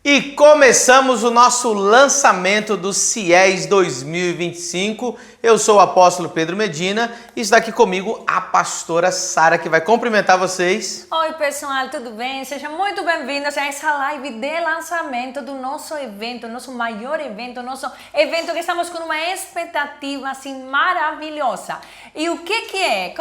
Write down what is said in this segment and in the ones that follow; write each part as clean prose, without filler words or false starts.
E começamos o nosso lançamento do CIES 2025. Eu sou o apóstolo Pedro Medina e está aqui comigo a pastora Sara, que vai cumprimentar vocês. Oi pessoal, tudo bem? Sejam muito bem-vindos a essa live de lançamento do nosso evento, nosso maior evento, nosso evento que estamos com uma expectativa assim maravilhosa. E o que é?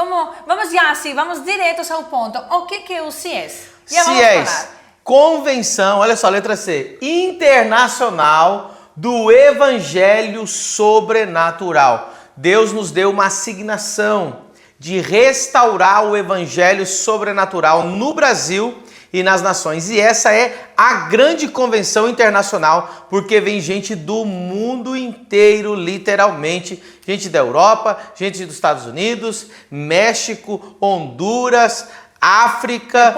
Vamos já assim, vamos diretos ao ponto. O que é o CIES? Já vamos falar. Convenção, olha só, letra C, Internacional do Evangelho Sobrenatural. Deus nos deu uma assignação de restaurar o Evangelho Sobrenatural no Brasil e nas nações. E essa é a grande convenção internacional, porque vem gente do mundo inteiro, literalmente. Gente da Europa, gente dos Estados Unidos, México, Honduras, África,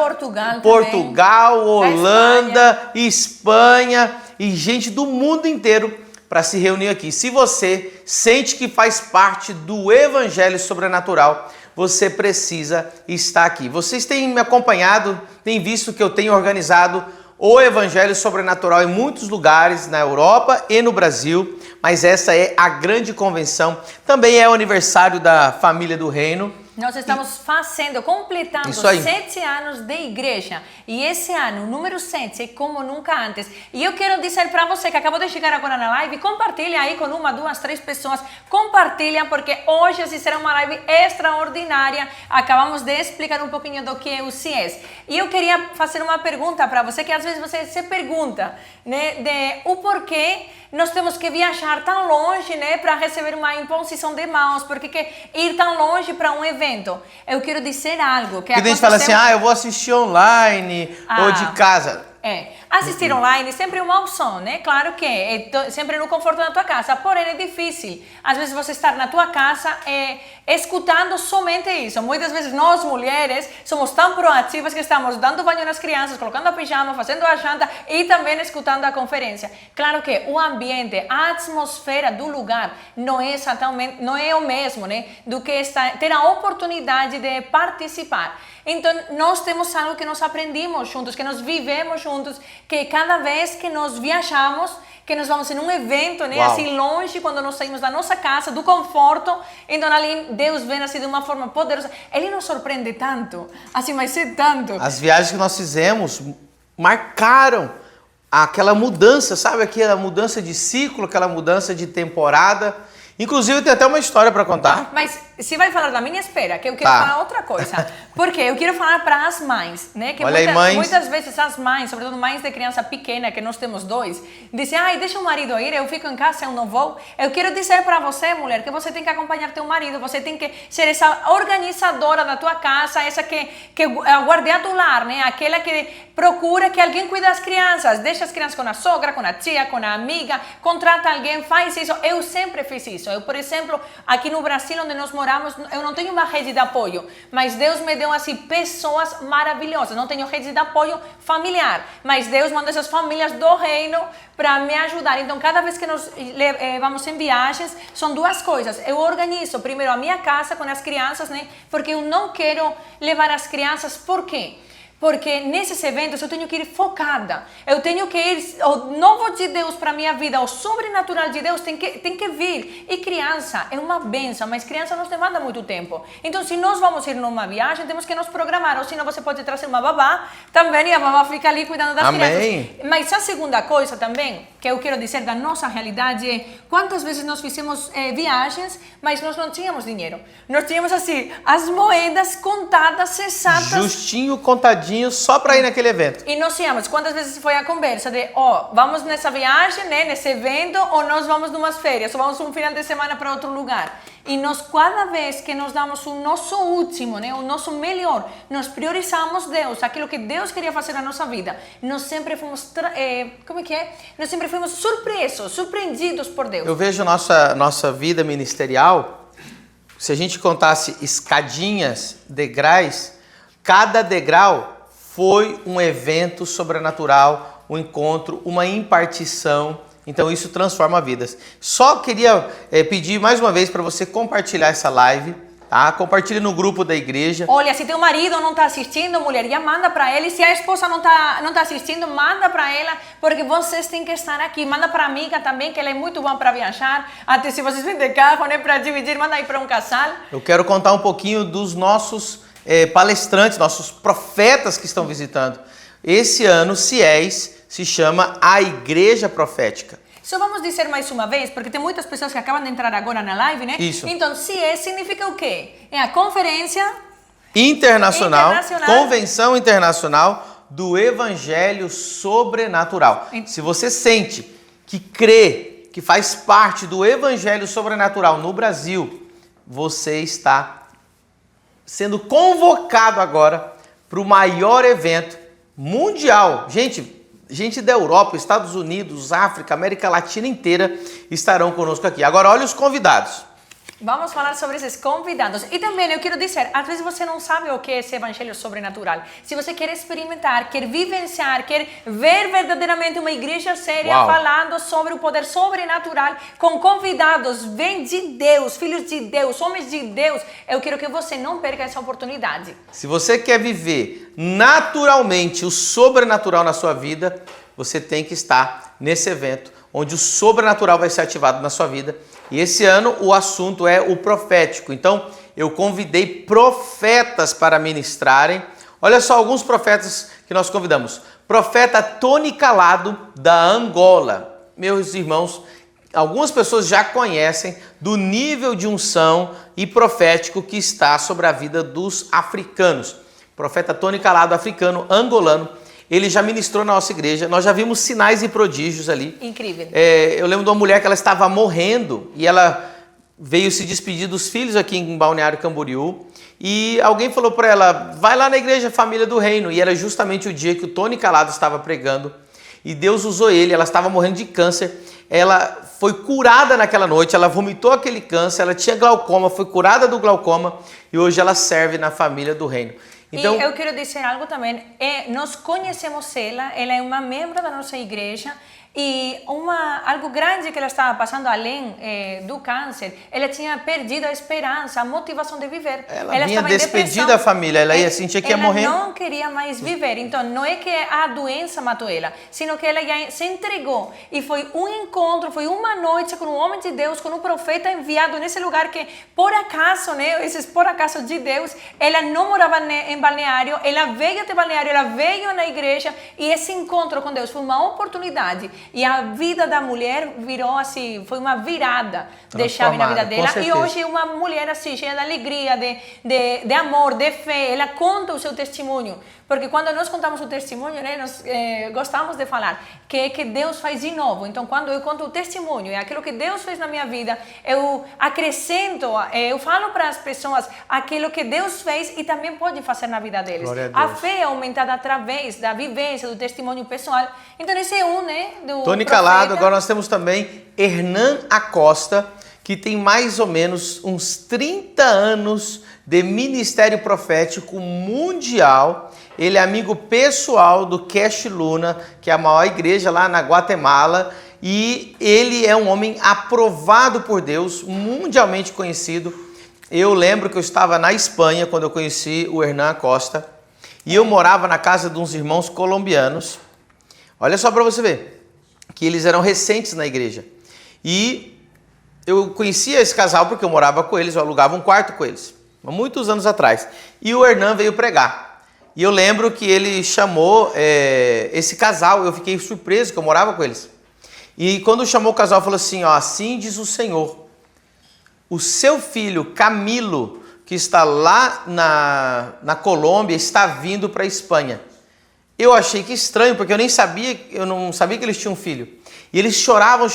Portugal, Holanda, Espanha e gente do mundo inteiro para se reunir aqui. Se você sente que faz parte do Evangelho Sobrenatural, você precisa estar aqui. Vocês têm me acompanhado, têm visto que eu tenho organizado o Evangelho Sobrenatural em muitos lugares na Europa e no Brasil, mas essa é a grande convenção. Também é o aniversário da Família do Reino. Nós estamos completando 7 anos de igreja. E esse ano, número 7, é como nunca antes. E eu quero dizer para você que acabou de chegar agora na live, compartilha aí com 1, 2, 3 pessoas. Compartilha, porque hoje assim, será uma live extraordinária. Acabamos de explicar um pouquinho do que é o CIES. E eu queria fazer uma pergunta para você, que às vezes você se pergunta, né, de o porquê nós temos que viajar tão longe, né, para receber uma imposição de mãos, porque que ir tão longe para um evento. Eu quero dizer algo que a gente fala assim, eu vou assistir online ou de casa. Assistir online sempre é uma opção, né? Claro que é sempre no conforto da tua casa, porém é difícil. Às vezes você estar na tua casa escutando somente isso. Muitas vezes nós mulheres somos tão proativas que estamos dando banho nas crianças, colocando a pijama, fazendo a janta e também escutando a conferência. Claro que o ambiente, a atmosfera do lugar não é exatamente, não é o mesmo, né? Do que ter a oportunidade de participar. Então, nós temos algo que nós aprendemos juntos, que nós vivemos juntos, que cada vez que nós viajamos, que nós vamos em um evento, né, assim longe, quando nós saímos da nossa casa, do conforto, então ali Deus vem assim de uma forma poderosa. Ele nos surpreende tanto, assim, mas é tanto. As viagens que nós fizemos marcaram aquela mudança, sabe? Aquela mudança de ciclo, aquela mudança de temporada. Inclusive, tem até uma história para contar. Mas se vai falar da minha, espera, que eu quero falar outra coisa. Porque eu quero falar para as mães, né? Que muitas vezes as mães, sobretudo mães de criança pequena, que nós temos 2, dizem, deixa o marido ir, eu fico em casa, eu não vou. Eu quero dizer para você, mulher, que você tem que acompanhar teu marido, você tem que ser essa organizadora da tua casa, essa que guarda do lar, né? Aquela que procura que alguém cuide das crianças, deixa as crianças com a sogra, com a tia, com a amiga, contrata alguém, faz isso. Eu sempre fiz isso. Eu, por exemplo, aqui no Brasil, onde nós moramos, eu não tenho uma rede de apoio, mas Deus me deu assim pessoas maravilhosas. Não tenho rede de apoio familiar, mas Deus manda essas famílias do reino para me ajudar. Então, cada vez que nós vamos em viagens, são 2 coisas. Eu organizo primeiro a minha casa com as crianças, né? Porque eu não quero levar as crianças. Por quê? Porque nesses eventos eu tenho que ir focada, eu tenho que ir, o novo de Deus para a minha vida, o sobrenatural de Deus tem que vir. E criança é uma bênção, mas criança nos demanda muito tempo. Então, se nós vamos ir numa viagem, temos que nos programar, ou senão você pode trazer uma babá também, e a babá fica ali cuidando das crianças. Mas a segunda coisa também, que eu quero dizer da nossa realidade, é quantas vezes nós fizemos viagens, mas nós não tínhamos dinheiro. Nós tínhamos assim, as moedas contadas, exatas. Justinho, contadinho, só para ir naquele evento. E nós tínhamos, quantas vezes foi a conversa de, vamos nessa viagem, né, nesse evento, ou nós vamos numas férias, ou vamos um final de semana para outro lugar. E nós, cada vez que nós damos o nosso último, né, o nosso melhor, nós priorizamos Deus, aquilo que Deus queria fazer na nossa vida. Nós sempre fomos, Nós sempre fomos surpreendidos por Deus. Eu vejo nossa vida ministerial, se a gente contasse escadinhas, degraus, cada degrau foi um evento sobrenatural, um encontro, uma impartição. Então isso transforma vidas. Só queria pedir mais uma vez para você compartilhar essa live Tá? Compartilhe no grupo da igreja. Olha, se teu marido não está assistindo, mulher, já manda para ele. Se a esposa não tá assistindo, manda para ela, porque vocês têm que estar aqui. Manda para a amiga também, que ela é muito boa para viajar. Até se vocês vêm de carro, né, para dividir, manda aí para um casal. Eu quero contar um pouquinho dos nossos palestrantes, nossos profetas que estão visitando. Esse ano, CIES, se chama a Igreja Profética. Só vamos dizer mais uma vez, porque tem muitas pessoas que acabam de entrar agora na live, né? Isso. Então, CIES significa o quê? É a Conferência Internacional, Convenção Internacional do Evangelho Sobrenatural. Se você sente que crê, que faz parte do Evangelho Sobrenatural no Brasil, você está sendo convocado agora para o maior evento mundial. Gente da Europa, Estados Unidos, África, América Latina inteira estarão conosco aqui. Agora, olha os convidados. Vamos falar sobre esses convidados. E também eu quero dizer, às vezes você não sabe o que é esse evangelho sobrenatural. Se você quer experimentar, quer vivenciar, quer ver verdadeiramente uma igreja séria falando sobre o poder sobrenatural, com convidados, vem de Deus, filhos de Deus, homens de Deus, eu quero que você não perca essa oportunidade. Se você quer viver naturalmente o sobrenatural na sua vida, você tem que estar nesse evento, onde o sobrenatural vai ser ativado na sua vida. E esse ano o assunto é o profético. Então, eu convidei profetas para ministrarem. Olha só alguns profetas que nós convidamos. Profeta Tony Calado, da Angola. Meus irmãos, algumas pessoas já conhecem do nível de unção e profético que está sobre a vida dos africanos. Profeta Tony Calado, africano, angolano. Ele já ministrou na nossa igreja, nós já vimos sinais e prodígios ali. Incrível. Eu lembro de uma mulher que ela estava morrendo e ela veio se despedir dos filhos aqui em Balneário Camboriú e alguém falou para ela, vai lá na igreja Família do Reino, e era justamente o dia que o Tony Calado estava pregando e Deus usou ele, ela estava morrendo de câncer, ela foi curada naquela noite, ela vomitou aquele câncer, ela tinha glaucoma, foi curada do glaucoma e hoje ela serve na Família do Reino. Então, e eu quero dizer algo também, nós conhecemos ela é uma membro da nossa igreja e algo grande que ela estava passando além do câncer, ela tinha perdido a esperança, a motivação de viver. Ela vinha despedida da família, ela ia sentir que ia morrer. Ela não queria mais viver, então não é que a doença matou ela, sino que ela já se entregou e foi um encontro, foi uma noite com um homem de Deus, com um profeta enviado nesse lugar que por acaso, né, esses por acaso de Deus, ela não morava em Balneário, ela veio até Balneário, ela veio na igreja e esse encontro com Deus foi uma oportunidade. E a vida da mulher virou assim, foi uma virada de chave na vida dela. E hoje é uma mulher assim, cheia de alegria, de amor, de fé. Ela conta o seu testemunho. Porque quando nós contamos o testemunho, né, nós gostamos de falar que Deus faz de novo. Então, quando eu conto o testemunho, é aquilo que Deus fez na minha vida, eu acrescento, eu falo para as pessoas aquilo que Deus fez e também pode fazer na vida deles. A fé é aumentada através da vivência, do testemunho pessoal. Então, esse é um, né, do Tony Calado. Agora nós temos também Hernan Acosta, que tem mais ou menos uns 30 anos de ministério profético mundial. Ele é amigo pessoal do Cash Luna, que é a maior igreja lá na Guatemala, e ele é um homem aprovado por Deus, mundialmente conhecido. Eu lembro que eu estava na Espanha quando eu conheci o Hernan Acosta, e eu morava na casa de uns irmãos colombianos. Olha só para você ver, que eles eram recentes na igreja. E eu conhecia esse casal porque eu morava com eles, eu alugava um quarto com eles, há muitos anos atrás. E o Hernan veio pregar. E eu lembro que ele chamou esse casal, eu fiquei surpreso que eu morava com eles. E quando chamou o casal, falou assim, ó, assim diz o Senhor, o seu filho Camilo, que está lá na Colômbia, está vindo para a Espanha. Eu achei que estranho, porque eu não sabia que eles tinham um filho. E eles choravam,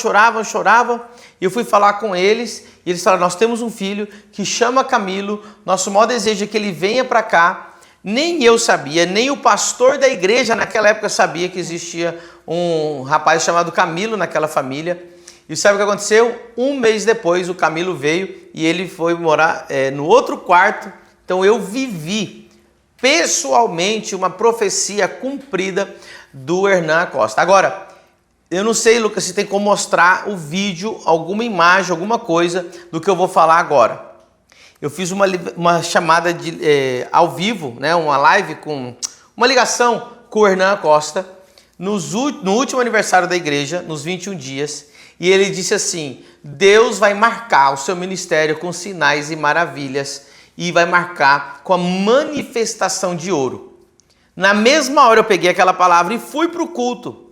e eu fui falar com eles, e eles falaram, nós temos um filho que chama Camilo, nosso maior desejo é que ele venha para cá. Nem eu sabia, nem o pastor da igreja naquela época sabia que existia um rapaz chamado Camilo naquela família. E sabe o que aconteceu? Um mês depois o Camilo veio e ele foi morar no outro quarto. Então eu vivi pessoalmente uma profecia cumprida do Hernan Acosta. Agora, eu não sei, Lucas, se tem como mostrar o vídeo, alguma imagem, alguma coisa do que eu vou falar agora. eu fiz uma chamada ao vivo, né, uma live com uma ligação com o Hernan Acosta no último aniversário da igreja, nos 21 dias, e ele disse assim: Deus vai marcar o seu ministério com sinais e maravilhas e vai marcar com a manifestação de ouro. Na mesma hora eu peguei aquela palavra e fui para o culto.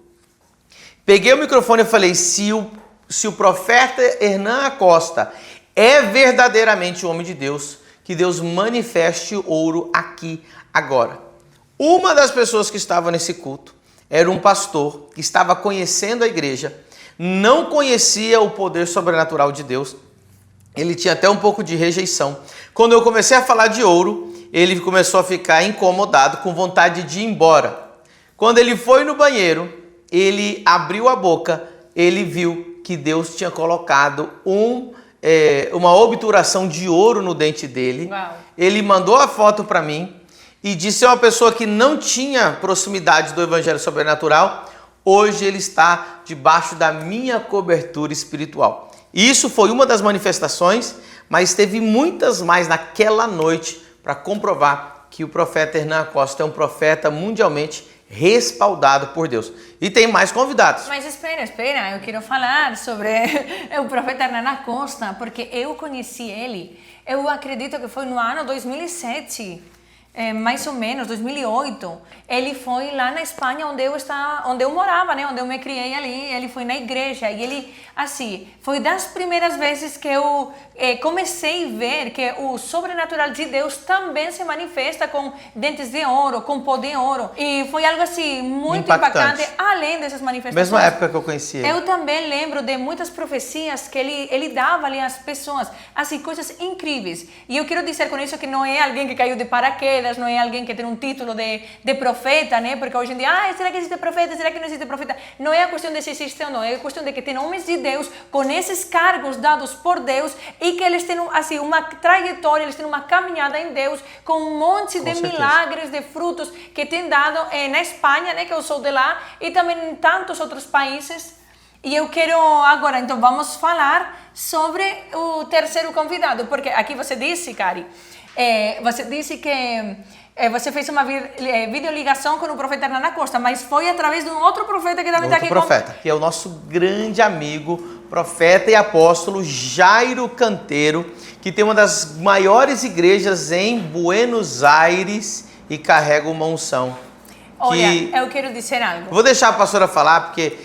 Peguei o microfone e falei: se o profeta Hernan Acosta é verdadeiramente o homem de Deus, que Deus manifeste ouro aqui, agora. Uma das pessoas que estava nesse culto era um pastor que estava conhecendo a igreja, não conhecia o poder sobrenatural de Deus, ele tinha até um pouco de rejeição. Quando eu comecei a falar de ouro, ele começou a ficar incomodado, com vontade de ir embora. Quando ele foi no banheiro, ele abriu a boca, ele viu que Deus tinha colocado uma obturação de ouro no dente dele. Uau. Ele mandou a foto para mim e disse: é uma pessoa que não tinha proximidade do evangelho sobrenatural, hoje ele está debaixo da minha cobertura espiritual. Isso foi uma das manifestações, mas teve muitas mais naquela noite para comprovar que o profeta Hernan Acosta é um profeta mundialmente respaldado por Deus. E tem mais convidados. Mas espera, eu quero falar sobre o profeta Hernan Acosta, porque eu conheci ele, eu acredito que foi no ano 2007. Mais ou menos, 2008, ele foi lá na Espanha onde eu morava, né? Onde eu me criei ali, ele foi na igreja e ele, assim, foi das primeiras vezes que eu comecei a ver que o sobrenatural de Deus também se manifesta com dentes de ouro, com pó de ouro, e foi algo assim muito impactante, além dessas manifestações. Mesma época que eu conheci ele. Eu também lembro de muitas profecias que ele dava ali às pessoas, assim, coisas incríveis, e eu quero dizer com isso que não é alguém que caiu de paraquedas, não é alguém que tem um título de profeta, né? Porque hoje em dia, será que existe profeta? Será que não existe profeta? Não é a questão de se existe ou não, é a questão de que tem homens de Deus com esses cargos dados por Deus e que eles têm assim, uma trajetória, eles têm uma caminhada em Deus com um monte de milagres, de frutos que tem dado na Espanha, né? Que eu sou de lá, e também em tantos outros países. E eu quero agora, então, vamos falar sobre o terceiro convidado, porque aqui você disse, Cari, você disse que você fez uma videoligação com o profeta Hernan Acosta, mas foi através de um outro profeta que também está aqui. Outro profeta, que é o nosso grande amigo, profeta e apóstolo Jairo Canteiro, que tem uma das maiores igrejas em Buenos Aires e carrega uma unção. Olha, eu quero dizer algo. Vou deixar a pastora falar, porque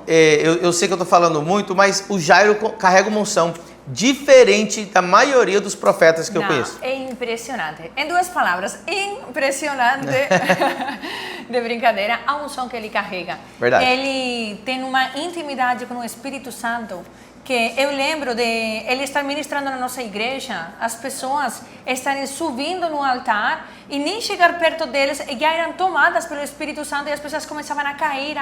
eu sei que eu estou falando muito, mas o Jairo carrega uma unção diferente da maioria dos profetas que eu conheço. É impressionante. Em duas palavras, impressionante. De brincadeira, a unção que ele carrega. Verdade. Ele tem uma intimidade com o Espírito Santo que eu lembro de ele estar ministrando na nossa igreja, as pessoas estarem subindo no altar e nem chegar perto deles e já eram tomadas pelo Espírito Santo e as pessoas começavam a cair.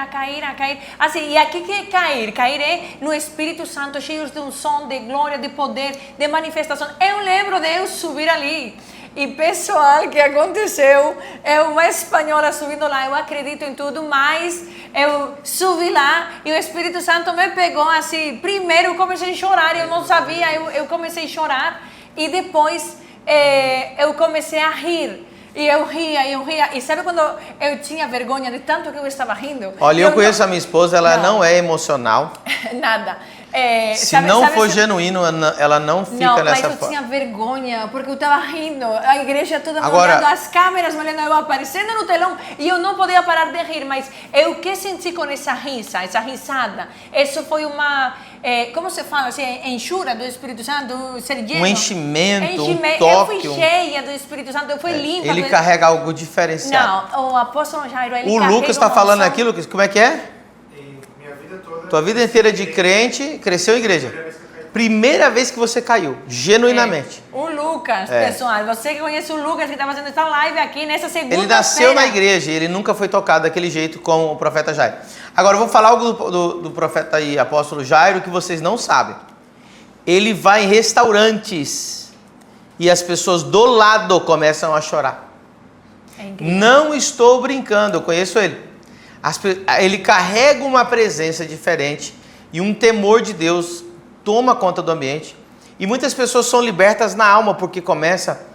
Assim, e aqui que é cair? Cair é no Espírito Santo, cheios de unção, de glória, de poder, de manifestação. Eu lembro de eu subir ali. E pessoal, o que aconteceu? É uma espanhola subindo lá, eu acredito em tudo, mas eu subi lá e o Espírito Santo me pegou assim. Primeiro eu comecei a chorar, eu não sabia, eu comecei a chorar e depois eu comecei a rir. E eu ria. E sabe quando eu tinha vergonha de tanto que eu estava rindo? Olha, eu conheço a minha esposa, ela não é emocional. Nada. Se não for genuíno, ela não fica nessa forma. Não, mas eu tinha vergonha, porque eu estava rindo, a igreja toda me olhando, as câmeras me olhando, eu aparecendo no telão, e eu não podia parar de rir, mas eu que senti com essa risada, isso foi uma, como se fala assim, enxura do Espírito Santo, ser lleno. Um enchimento, um toque. Eu fui cheia do Espírito Santo, eu fui limpa. Ele carrega algo diferenciado. Não, o apóstolo Jairo, ele carrega. O Lucas está falando aqui, Lucas, como é que é? Tua vida inteira de crente, cresceu em igreja. Primeira vez que você caiu, genuinamente. O Lucas, pessoal, você que conhece o Lucas, que está fazendo essa live aqui nessa segunda-feira. Ele nasceu na igreja e ele nunca foi tocado daquele jeito como o profeta Jairo. Agora eu vou falar algo do profeta e apóstolo Jairo que vocês não sabem. Ele vai em restaurantes e as pessoas do lado começam a chorar. Não estou brincando, eu conheço ele. Ele carrega uma presença diferente e um temor de Deus toma conta do ambiente E muitas pessoas são libertas na alma porque começa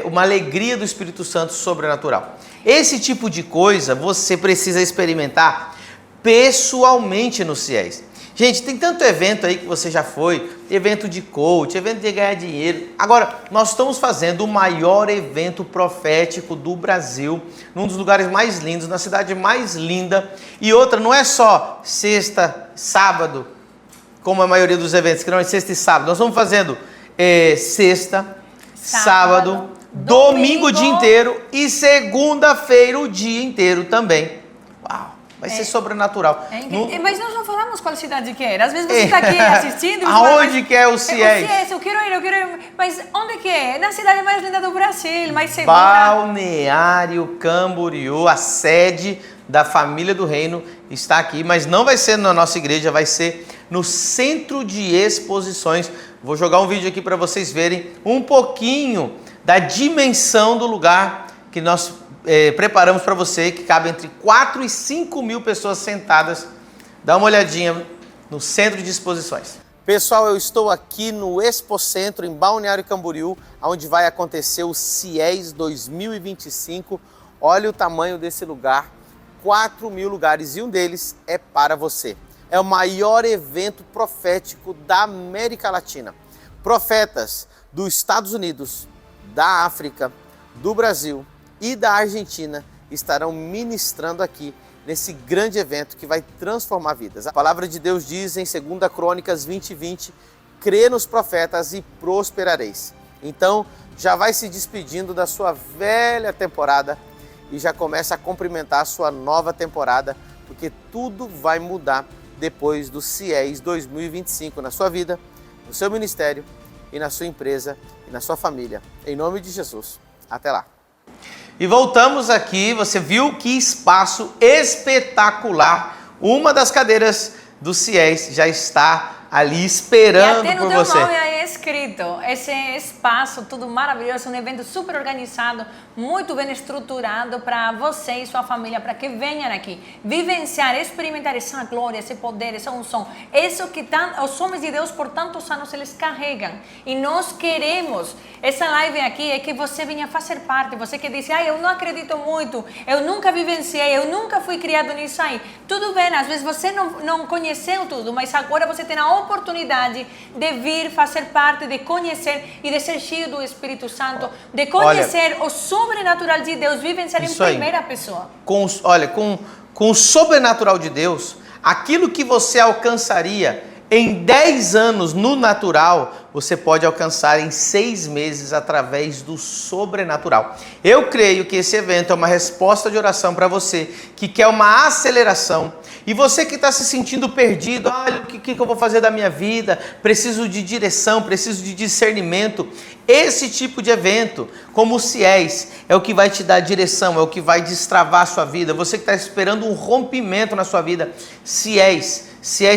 uma alegria do Espírito Santo sobrenatural. Esse tipo de coisa você precisa experimentar pessoalmente nos CIEs. Gente, tem tanto evento aí que você já foi, evento de coach, evento de ganhar dinheiro. Agora, nós estamos fazendo o maior evento profético do Brasil, num dos lugares mais lindos, na cidade mais linda. E outra, não é só sexta, sábado, como a maioria dos eventos, que não é sexta e sábado. Nós estamos fazendo sexta, sábado, domingo o dia inteiro e segunda-feira o dia inteiro também. Uau! Vai ser sobrenatural. Mas nós não falamos qual cidade que era. Às vezes você está aqui assistindo... Aonde que é o CIES? O CIES, eu quero ir. Mas onde que é? Na cidade mais linda do Brasil, mais segura. Balneário Camboriú, a sede da Família do Reino está aqui. Mas não vai ser na nossa igreja, vai ser no Centro de Exposições. Vou jogar um vídeo aqui para vocês verem um pouquinho da dimensão do lugar que nós... preparamos para você, que cabe entre 4 e 5 mil pessoas sentadas. Dá uma olhadinha no Centro de Exposições. Pessoal, eu estou aqui no Expocentro, em Balneário Camboriú, onde vai acontecer o CIES 2025. Olha o tamanho desse lugar, 4 mil lugares, e um deles é para você. É o maior evento profético da América Latina. Profetas dos Estados Unidos, da África, do Brasil e da Argentina estarão ministrando aqui nesse grande evento que vai transformar vidas. A palavra de Deus diz em 2 Crônicas 20:20, crê nos profetas e prosperareis. Então, já vai se despedindo da sua velha temporada e já começa a cumprimentar a sua nova temporada, porque tudo vai mudar depois do CIES 2025 na sua vida, no seu ministério e na sua empresa e na sua família. Em nome de Jesus. Até lá. E voltamos aqui, você viu que espaço espetacular. Uma das cadeiras do CIES já está ali esperando por você. E até no teu nome aí escrito, esse espaço tudo maravilhoso, um evento super organizado, muito bem estruturado para você e sua família, para que venham aqui, vivenciar, experimentar essa glória, esse poder, essa unção, isso que os homens de Deus por tantos anos eles carregam. E nós queremos, essa live aqui é que você venha fazer parte, você que diz, eu não acredito muito, eu nunca vivenciei, eu nunca fui criado nisso aí. Tudo bem, às vezes você não conheceu tudo, mas agora você tem a oportunidade de vir fazer parte, de conhecer e de ser cheio do Espírito Santo, de conhecer o sobrenatural de Deus, vivenciar em primeira pessoa. Com o sobrenatural de Deus, aquilo que você alcançaria em 10 anos no natural, você pode alcançar em 6 meses através do sobrenatural. Eu creio que esse evento é uma resposta de oração para você que quer uma aceleração. E você que está se sentindo perdido, olha, o que eu vou fazer da minha vida? Preciso de direção, preciso de discernimento. Esse tipo de evento, como o CIES, é o que vai te dar direção, é o que vai destravar a sua vida. Você que está esperando um rompimento na sua vida, CIES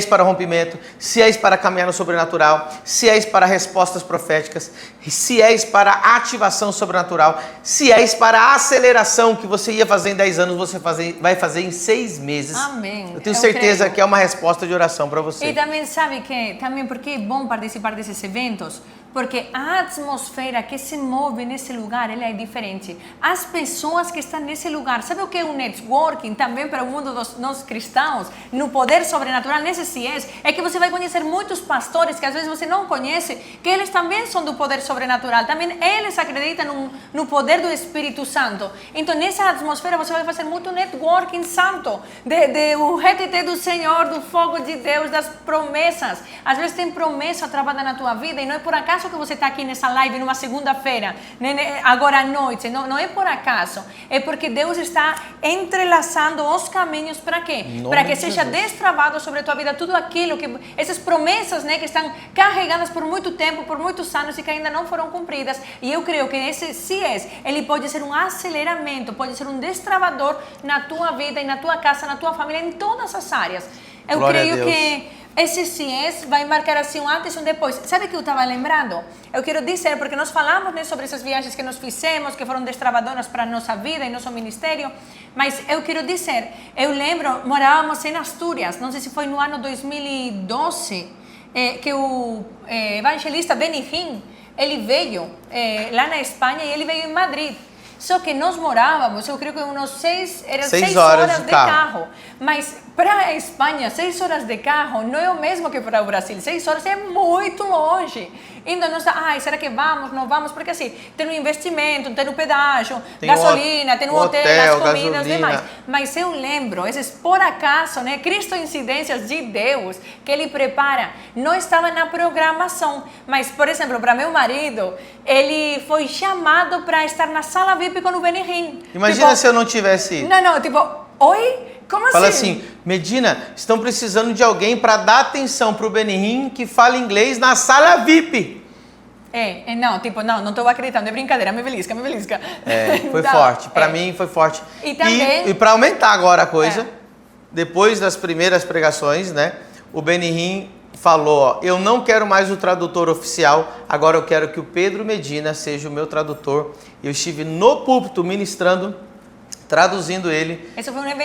para rompimento, CIES para caminhar no sobrenatural, CIES para respostas proféticas, CIES para ativação sobrenatural, CIES para aceleração que você ia fazer em 10 anos, você vai fazer em 6 meses. Amém. Eu tenho certeza que é uma resposta de oração para você. E também sabe que, porque é bom participar desses eventos, porque a atmosfera que se move nesse lugar, ela é diferente. As pessoas que estão nesse lugar, sabe o que é um networking também para o mundo dos nós cristãos, no poder sobrenatural, nesse CIES, é que você vai conhecer muitos pastores que às vezes você não conhece, que eles também são do poder sobrenatural, também eles acreditam no poder do Espírito Santo. Então nessa atmosfera você vai fazer muito networking santo, o RTT do Senhor, do fogo de Deus, das promessas. Às vezes tem promessa travada na tua vida e não é por acaso que você está aqui nessa live numa segunda-feira, agora à noite, não é por acaso, é porque Deus está entrelaçando os caminhos para quê? Para que seja destravado sobre a tua vida tudo aquilo, essas promessas, que estão carregadas por muito tempo, por muitos anos e que ainda não foram cumpridas. E eu creio que esse CIES, ele pode ser um aceleramento, pode ser um destravador na tua vida e na tua casa, na tua família, em todas as áreas. Eu creio que esse CIES vai marcar assim um antes e um depois. Sabe o que eu estava lembrando? Eu quero dizer, porque nós falamos sobre essas viagens que nós fizemos, que foram destravadoras para a nossa vida e nosso ministério, mas eu quero dizer, eu lembro, morávamos em Astúrias, não sei se foi no ano 2012, que o evangelista Benihim, ele veio lá na Espanha e ele veio em Madrid. Só que nós morávamos, eu creio que uns 6 horas de carro. Mas para a Espanha, 6 horas de carro não é o mesmo que para o Brasil. 6 horas é muito longe. Então, nós, será que vamos? Não vamos? Porque assim, tem um investimento, tem um pedágio, tem gasolina, tem um hotel, as comidas e demais. Mas eu lembro, esses por acaso, né? Cristo-incidências de Deus que Ele prepara, não estava na programação. Mas, por exemplo, para meu marido, ele foi chamado para estar na sala VIP com o Benihim. Imagina tipo, se eu não tivesse ido. Não, tipo, oi? Como assim? Fala assim, Medina, estão precisando de alguém para dar atenção para o Benihim que fala inglês na sala VIP. Não estou acreditando, é brincadeira, me belisca. Foi forte, para mim foi forte. E também... E para aumentar agora a coisa, depois das primeiras pregações, né, o Benihim falou, eu não quero mais o tradutor oficial, agora eu quero que o Pedro Medina seja o meu tradutor. Eu estive no púlpito ministrando, traduzindo ele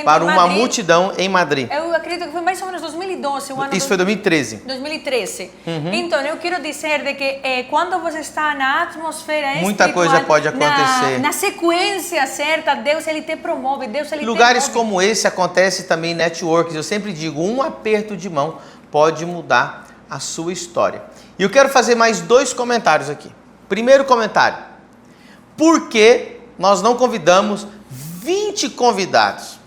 para uma multidão em Madrid. Eu acredito que foi mais ou menos 2012. Isso foi 2013. 2013. Então, eu quero dizer de que quando você está na atmosfera muita coisa pode acontecer. Na sequência certa, Deus ele te promove, Lugares como esse acontece também em networks. Eu sempre digo, um aperto de mão pode mudar a sua história. E eu quero fazer mais 2 comentários aqui. Primeiro comentário. Por que nós não convidamos 20 convidados,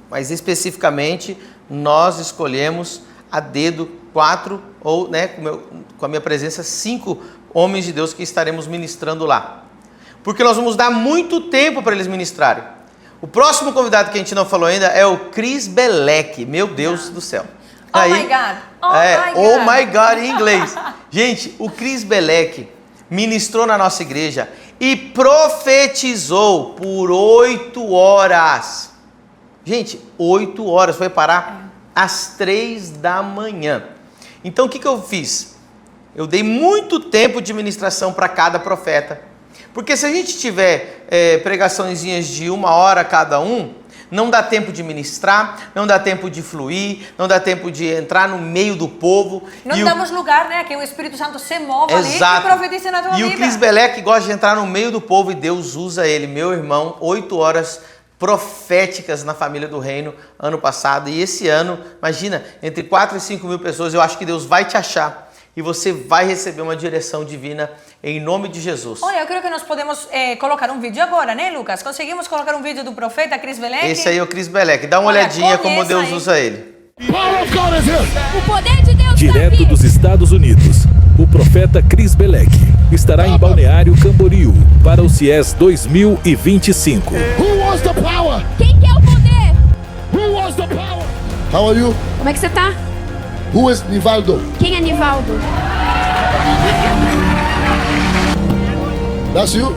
mas especificamente nós escolhemos a dedo 4 ou, né, com a minha presença, 5 homens de Deus que estaremos ministrando lá. Porque nós vamos dar muito tempo para eles ministrarem. O próximo convidado que a gente não falou ainda é o Chris Belek. Meu Deus do céu. My God. Oh my God em inglês. Gente, o Chris Belek ministrou na nossa igreja e profetizou por 8 horas. Gente, 8 horas, foi parar às 3 da manhã. Então o que eu fiz? Eu dei muito tempo de ministração para cada profeta. Porque se a gente tiver pregaçõezinhas de 1 hora cada um, não dá tempo de ministrar, não dá tempo de fluir, não dá tempo de entrar no meio do povo. Não damos lugar, né? Que o Espírito Santo se mova ali e profetize na tua vida. E o Chris Belek gosta de entrar no meio do povo e Deus usa ele. Meu irmão, 8 horas proféticas na família do reino ano passado. E esse ano, imagina, entre 4 e 5 mil pessoas, eu acho que Deus vai te achar. E você vai receber uma direção divina em nome de Jesus. Olha, eu creio que nós podemos colocar um vídeo agora, né, Lucas? Conseguimos colocar um vídeo do profeta Chris Belek? Esse aí é o Chris Belek. Dá uma olhadinha como Deus usa ele. O poder de Deus direto dos Estados Unidos, o profeta Chris Belek estará em Balneário Camboriú para o CIES 2025. Quem quer o poder? How are you? Como é que você tá? Who is Nivaldo? Quem é Nivaldo? That's you?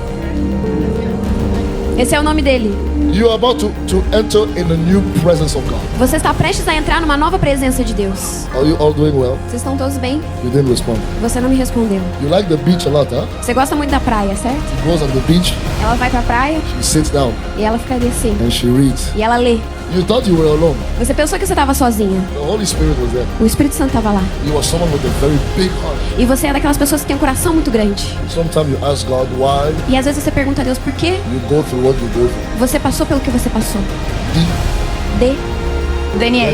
Esse é o nome dele. You are about to enter in a new presence of God. Você está prestes a entrar numa nova presença de Deus. Are you all doing well? Vocês estão todos bem? You didn't respond. Você não me respondeu. You like the beach a lot, huh? Você gosta muito da praia, certo? She goes on the beach, Ela vai pra praia she sits down, e ela fica ali assim. and she reads. E ela lê. You thought you were alone. Você pensou que você estava sozinha. The Holy Spirit was there. O Espírito Santo estava lá. You are someone with a very big heart. E você é daquelas pessoas que tem um coração muito grande. Sometimes you ask God why E às vezes você pergunta a Deus por quê you go through what you go through. você passou pelo que você passou. Daniel.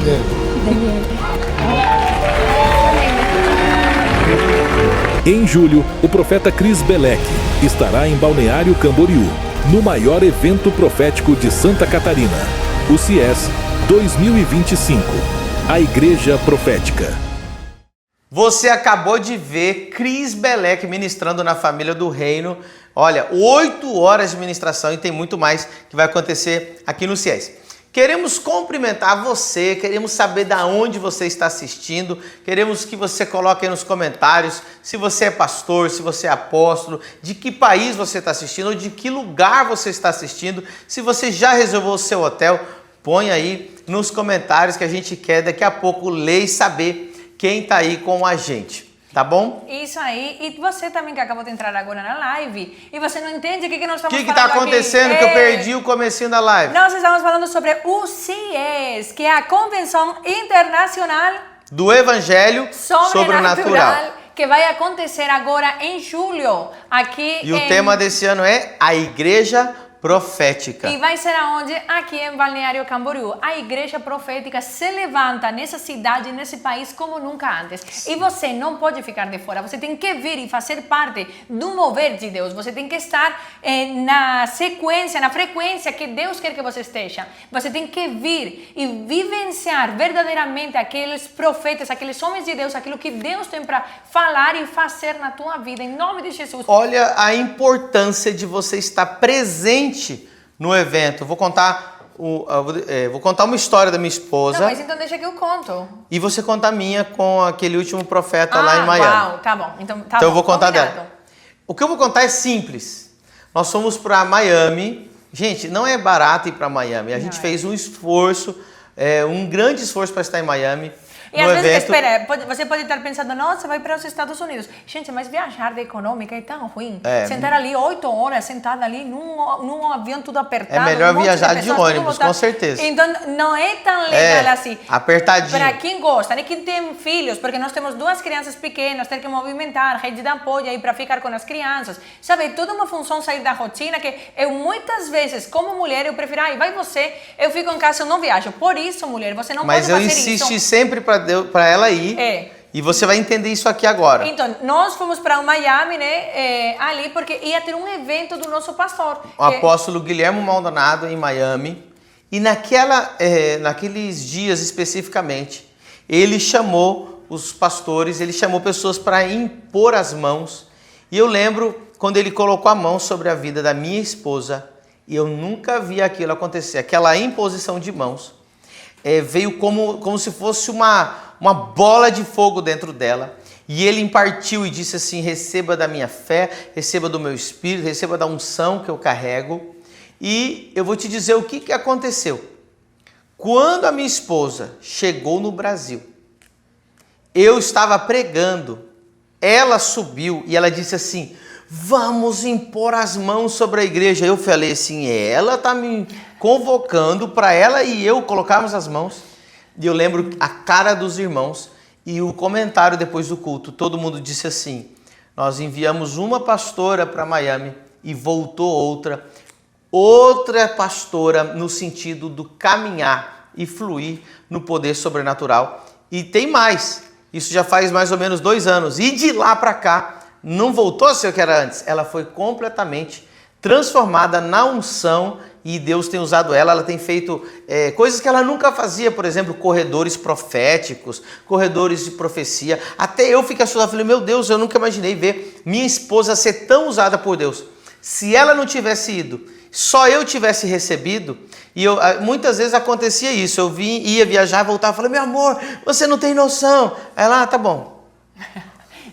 Em julho, o profeta Chris Belek estará em Balneário Camboriú, no maior evento profético de Santa Catarina, o CIES 2025, a Igreja Profética. Você acabou de ver Chris Belek ministrando na família do reino. Olha, 8 horas de ministração e tem muito mais que vai acontecer aqui no CIES. Queremos cumprimentar você, queremos saber de onde você está assistindo, queremos que você coloque aí nos comentários se você é pastor, se você é apóstolo, de que país você está assistindo ou de que lugar você está assistindo. Se você já reservou o seu hotel, põe aí nos comentários que a gente quer daqui a pouco ler e saber quem está aí com a gente. Tá bom? Isso aí. E você também que acabou de entrar agora na live e você não entende o que nós estamos falando aqui. O que está acontecendo que eu perdi o comecinho da live? Nós estamos falando sobre o CIES, que é a Convenção Internacional do Evangelho Sobrenatural. Que vai acontecer agora em julho, aqui E o tema desse ano é a Igreja Profética. E vai ser aonde? Aqui em Balneário Camboriú. A igreja profética se levanta nessa cidade, nesse país como nunca antes. E você não pode ficar de fora. Você tem que vir e fazer parte do mover de Deus. Você tem que estar na sequência, na frequência que Deus quer que você esteja. Você tem que vir e vivenciar verdadeiramente aqueles profetas, aqueles homens de Deus, aquilo que Deus tem para falar e fazer na tua vida. Em nome de Jesus. Olha a importância de você estar presente no evento. Vou contar uma história da minha esposa. Não, mas então deixa que eu conto. E você conta a minha com aquele último profeta lá em Miami. Uau, tá bom. Então eu vou contar combinado. dela. O que eu vou contar é simples. Nós fomos para Miami. Gente, não é barato ir para Miami. A gente fez um esforço, um grande esforço para estar em Miami. E às vezes, espera, você pode estar pensando, nossa, vai para os Estados Unidos. Gente, mas viajar de econômica é tão ruim. Sentar ali 8 horas, sentada ali num avião tudo apertado. É melhor viajar de ônibus, com certeza. Então, não é tão legal assim. Apertadinho. Para quem gosta, né? Quem tem filhos, porque nós temos 2 crianças pequenas, ter que movimentar, rede de apoio aí para ficar com as crianças. Sabe, toda uma função sair da rotina que eu muitas vezes, como mulher, eu prefiro, vai você, eu fico em casa, eu não viajo. Por isso, mulher, você não pode fazer isso. Mas eu insisti sempre para ela ir. E você vai entender isso aqui agora. Então, nós fomos para Miami, né, ali, porque ia ter um evento do nosso pastor. O apóstolo Guilherme Maldonado em Miami. E naqueles dias especificamente, ele chamou os pastores, ele chamou pessoas para impor as mãos. E eu lembro quando ele colocou a mão sobre a vida da minha esposa, e eu nunca vi aquilo acontecer. Aquela imposição de mãos veio como se fosse uma bola de fogo dentro dela. E ele impartiu e disse assim: receba da minha fé, receba do meu espírito, receba da unção que eu carrego. E eu vou te dizer o que aconteceu. Quando a minha esposa chegou no Brasil, eu estava pregando, ela subiu e ela disse assim: vamos impor as mãos sobre a igreja. Eu falei assim: ela está me convocando para ela e eu colocarmos as mãos. E eu lembro a cara dos irmãos e o comentário depois do culto. Todo mundo disse assim: nós enviamos uma pastora para Miami e voltou outra pastora, no sentido do caminhar e fluir no poder sobrenatural. E tem mais, isso já faz mais ou menos 2 anos. E de lá para cá, não voltou a ser o que era antes. Ela foi completamente transformada na unção e Deus tem usado ela. Ela tem feito coisas que ela nunca fazia, por exemplo, corredores proféticos, corredores de profecia. Até eu fiquei assustado, falei: meu Deus, eu nunca imaginei ver minha esposa ser tão usada por Deus. Se ela não tivesse ido, só eu tivesse recebido, e muitas vezes acontecia isso, eu ia viajar, voltava e falei: meu amor, você não tem noção. Ela: tá bom.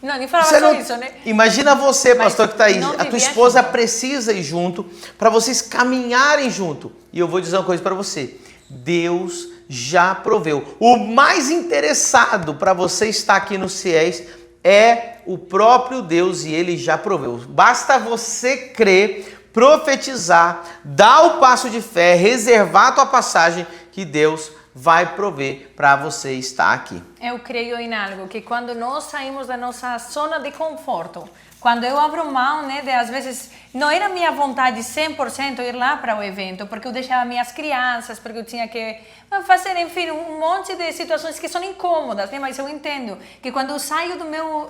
Não, nem falava só isso, né? Imagina você, pastor, que está aí. A tua esposa precisa ir junto para vocês caminharem junto. E eu vou dizer uma coisa para você: Deus já proveu. O mais interessado para você estar aqui no CIES é o próprio Deus, e Ele já proveu. Basta você crer, profetizar, dar o passo de fé, reservar a tua passagem, que Deus vai prover para você estar aqui. Eu creio em algo, que quando nós saímos da nossa zona de conforto, quando eu abro mão, né, às vezes não era minha vontade 100% ir lá para o evento, porque eu deixava minhas crianças, porque eu tinha que fazer, enfim, um monte de situações que são incômodas, né? Mas eu entendo que quando eu saio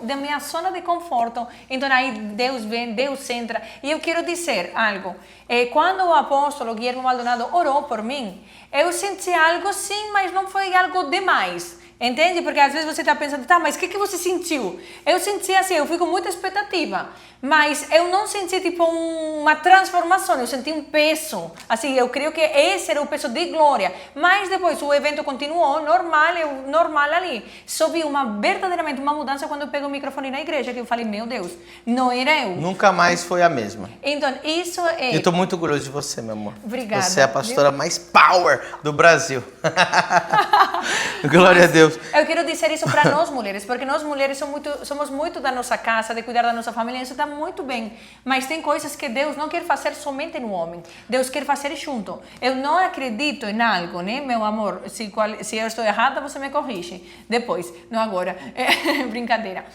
da minha zona de conforto, então aí Deus vem, Deus entra. E eu quero dizer algo. Quando o apóstolo Guilherme Maldonado orou por mim, eu senti algo sim, mas não foi algo demais. Entende? Porque às vezes você está pensando: tá, mas o que você sentiu? Eu senti assim, eu fui com muita expectativa, mas eu não senti tipo uma transformação, eu senti um peso. Assim, eu creio que esse era o peso de glória. Mas depois o evento continuou normal ali. Só vi verdadeiramente uma mudança quando eu peguei o microfone na igreja, que eu falei: meu Deus, não era eu. Nunca mais foi a mesma. Então, isso é... Eu estou muito orgulhoso de você, meu amor. Obrigada. Você é a pastora mais power do Brasil. Glória a Deus. Deus. Eu quero dizer isso para nós mulheres, porque nós mulheres somos muito da nossa casa, de cuidar da nossa família, isso está muito bem. Mas tem coisas que Deus não quer fazer somente no homem, Deus quer fazer junto. Eu não acredito em algo, né, meu amor? Se eu estou errada, você me corrige depois, não agora. Brincadeira.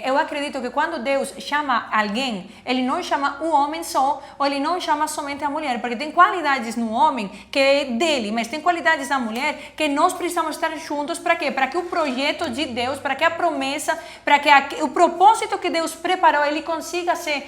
Eu acredito que quando Deus chama alguém, Ele não chama o homem só, ou Ele não chama somente a mulher, porque tem qualidades no homem que é dele, mas tem qualidades na mulher que nós precisamos estar juntos. Para quê? Para que o projeto de Deus, para que a promessa, para que o propósito que Deus preparou, Ele consiga se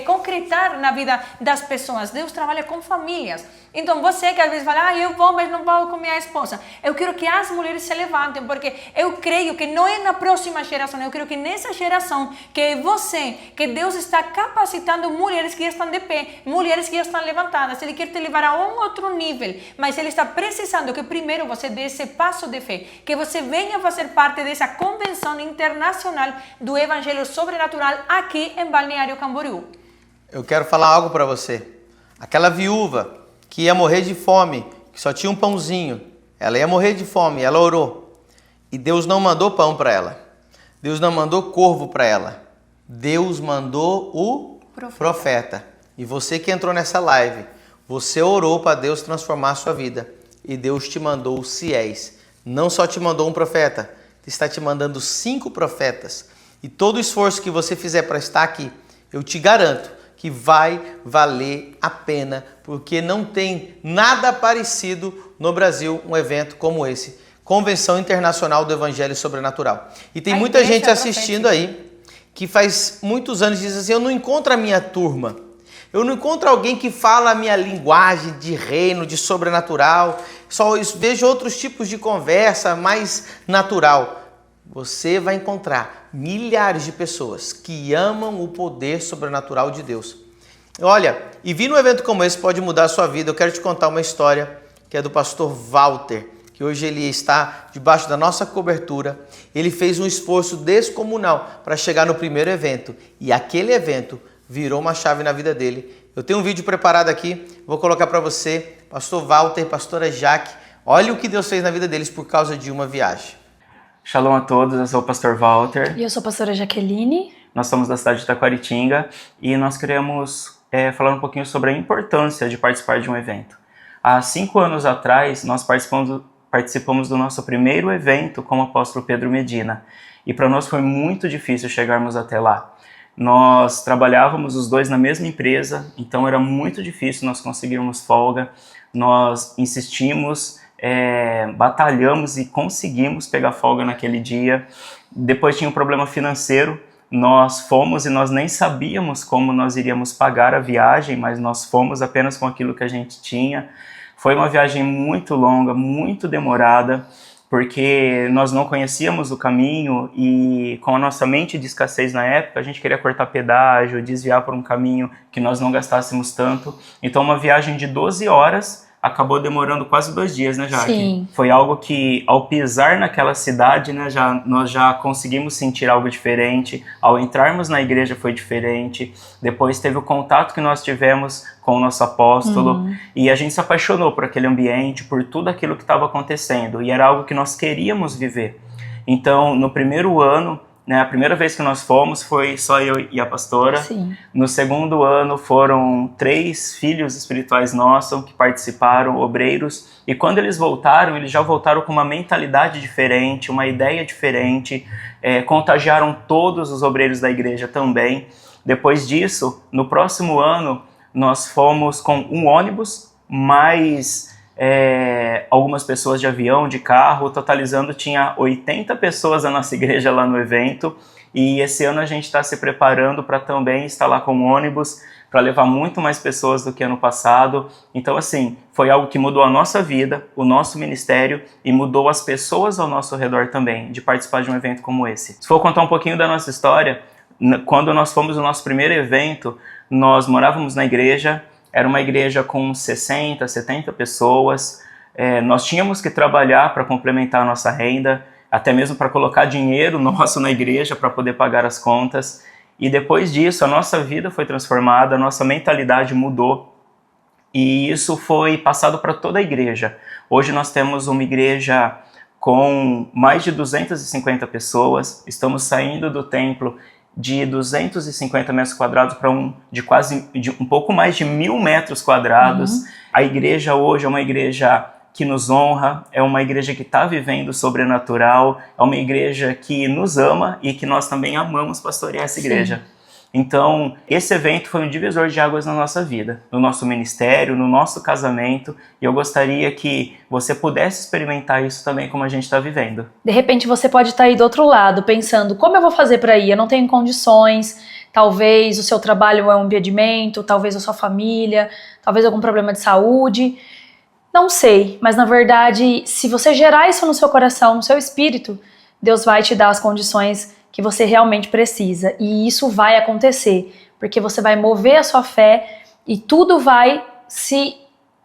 concretar na vida das pessoas. Deus trabalha com famílias. Então você que às vezes fala, eu vou, mas não vou com minha esposa. Eu quero que as mulheres se levantem, porque eu creio que não é na próxima geração, eu creio que nessa geração, que é você, que Deus está capacitando mulheres que estão de pé, mulheres que estão levantadas. Ele quer te levar a um outro nível, mas Ele está precisando que primeiro você dê esse passo de fé, que você venha fazer parte dessa convenção internacional do Evangelho Sobrenatural aqui em Balneário Camboriú. Eu quero falar algo para você. Aquela viúva que ia morrer de fome, que só tinha um pãozinho, ela ia morrer de fome, ela orou. E Deus não mandou pão para ela. Deus não mandou corvo para ela. Deus mandou o profeta. E você que entrou nessa live, você orou para Deus transformar a sua vida. E Deus te mandou os fiéis. Não só te mandou um profeta, Ele está te mandando 5 profetas. E todo o esforço que você fizer para estar aqui, eu te garanto que vai valer a pena, porque não tem nada parecido no Brasil um evento como esse, Convenção Internacional do Evangelho Sobrenatural. E tem muita gente assistindo aí que faz muitos anos diz assim, eu não encontro a minha turma, eu não encontro alguém que fala a minha linguagem de reino, de sobrenatural, só vejo outros tipos de conversa mais natural. Você vai encontrar milhares de pessoas que amam o poder sobrenatural de Deus. Olha, e vir num evento como esse pode mudar a sua vida. Eu quero te contar uma história que é do pastor Walter, que hoje ele está debaixo da nossa cobertura. Ele fez um esforço descomunal para chegar no primeiro evento e aquele evento virou uma chave na vida dele. Eu tenho um vídeo preparado aqui, vou colocar para você, pastor Walter, pastora Jaque. Olha o que Deus fez na vida deles por causa de uma viagem. Shalom a todos, eu sou o pastor Walter. E eu sou a pastora Jaqueline. Nós somos da cidade de Taquaritinga e nós queremos falar um pouquinho sobre a importância de participar de um evento. Há 5 anos atrás, nós participamos do nosso primeiro evento com o apóstolo Pedro Medina. E para nós foi muito difícil chegarmos até lá. Nós trabalhávamos os dois na mesma empresa, então era muito difícil nós conseguirmos folga. Nós insistimos, batalhamos e conseguimos pegar folga naquele dia. Depois tinha um problema financeiro, nós fomos e nós nem sabíamos como nós iríamos pagar a viagem, mas nós fomos apenas com aquilo que a gente tinha. Foi uma viagem muito longa, muito demorada, porque nós não conhecíamos o caminho e com a nossa mente de escassez na época, a gente queria cortar pedágio, desviar por um caminho que nós não gastássemos tanto. Então uma viagem de 12 horas acabou demorando quase 2 dias, né, Jaque? Sim. Foi algo que, ao pisar naquela cidade, né, nós já conseguimos sentir algo diferente. Ao entrarmos na igreja foi diferente. Depois teve o contato que nós tivemos com o nosso apóstolo. E a gente se apaixonou por aquele ambiente, por tudo aquilo que estava acontecendo. E era algo que nós queríamos viver. Então, no primeiro ano, né, a primeira vez que nós fomos foi só eu e a pastora. Sim. No segundo ano foram 3 filhos espirituais nossos que participaram, obreiros. E quando eles já voltaram com uma mentalidade diferente, uma ideia diferente. Contagiaram todos os obreiros da igreja também. Depois disso, no próximo ano, nós fomos com um ônibus, mais algumas pessoas de avião, de carro, totalizando tinha 80 pessoas da nossa igreja lá no evento. E esse ano a gente está se preparando para também estar lá com um ônibus, para levar muito mais pessoas do que ano passado. Então assim, foi algo que mudou a nossa vida, o nosso ministério e mudou as pessoas ao nosso redor também, de participar de um evento como esse. Se for contar um pouquinho da nossa história, quando nós fomos no nosso primeiro evento, nós morávamos na igreja. Era uma igreja com 60, 70 pessoas. Nós tínhamos que trabalhar para complementar a nossa renda, até mesmo para colocar dinheiro nosso na igreja para poder pagar as contas. E depois disso, a nossa vida foi transformada, a nossa mentalidade mudou. E isso foi passado para toda a igreja. Hoje nós temos uma igreja com mais de 250 pessoas. Estamos saindo do templo de 250 metros quadrados para de um pouco mais de 1.000 metros quadrados. A igreja hoje é uma igreja que nos honra, é uma igreja que está vivendo o sobrenatural, é uma igreja que nos ama e que nós também amamos pastorear essa igreja. Sim. Então, esse evento foi um divisor de águas na nossa vida, no nosso ministério, no nosso casamento, e eu gostaria que você pudesse experimentar isso também como a gente está vivendo. De repente você pode estar aí do outro lado, pensando, como eu vou fazer para ir? Eu não tenho condições, talvez o seu trabalho é um impedimento, talvez a sua família, talvez algum problema de saúde, não sei, mas na verdade, se você gerar isso no seu coração, no seu espírito, Deus vai te dar as condições que você realmente precisa, e isso vai acontecer, porque você vai mover a sua fé e tudo vai se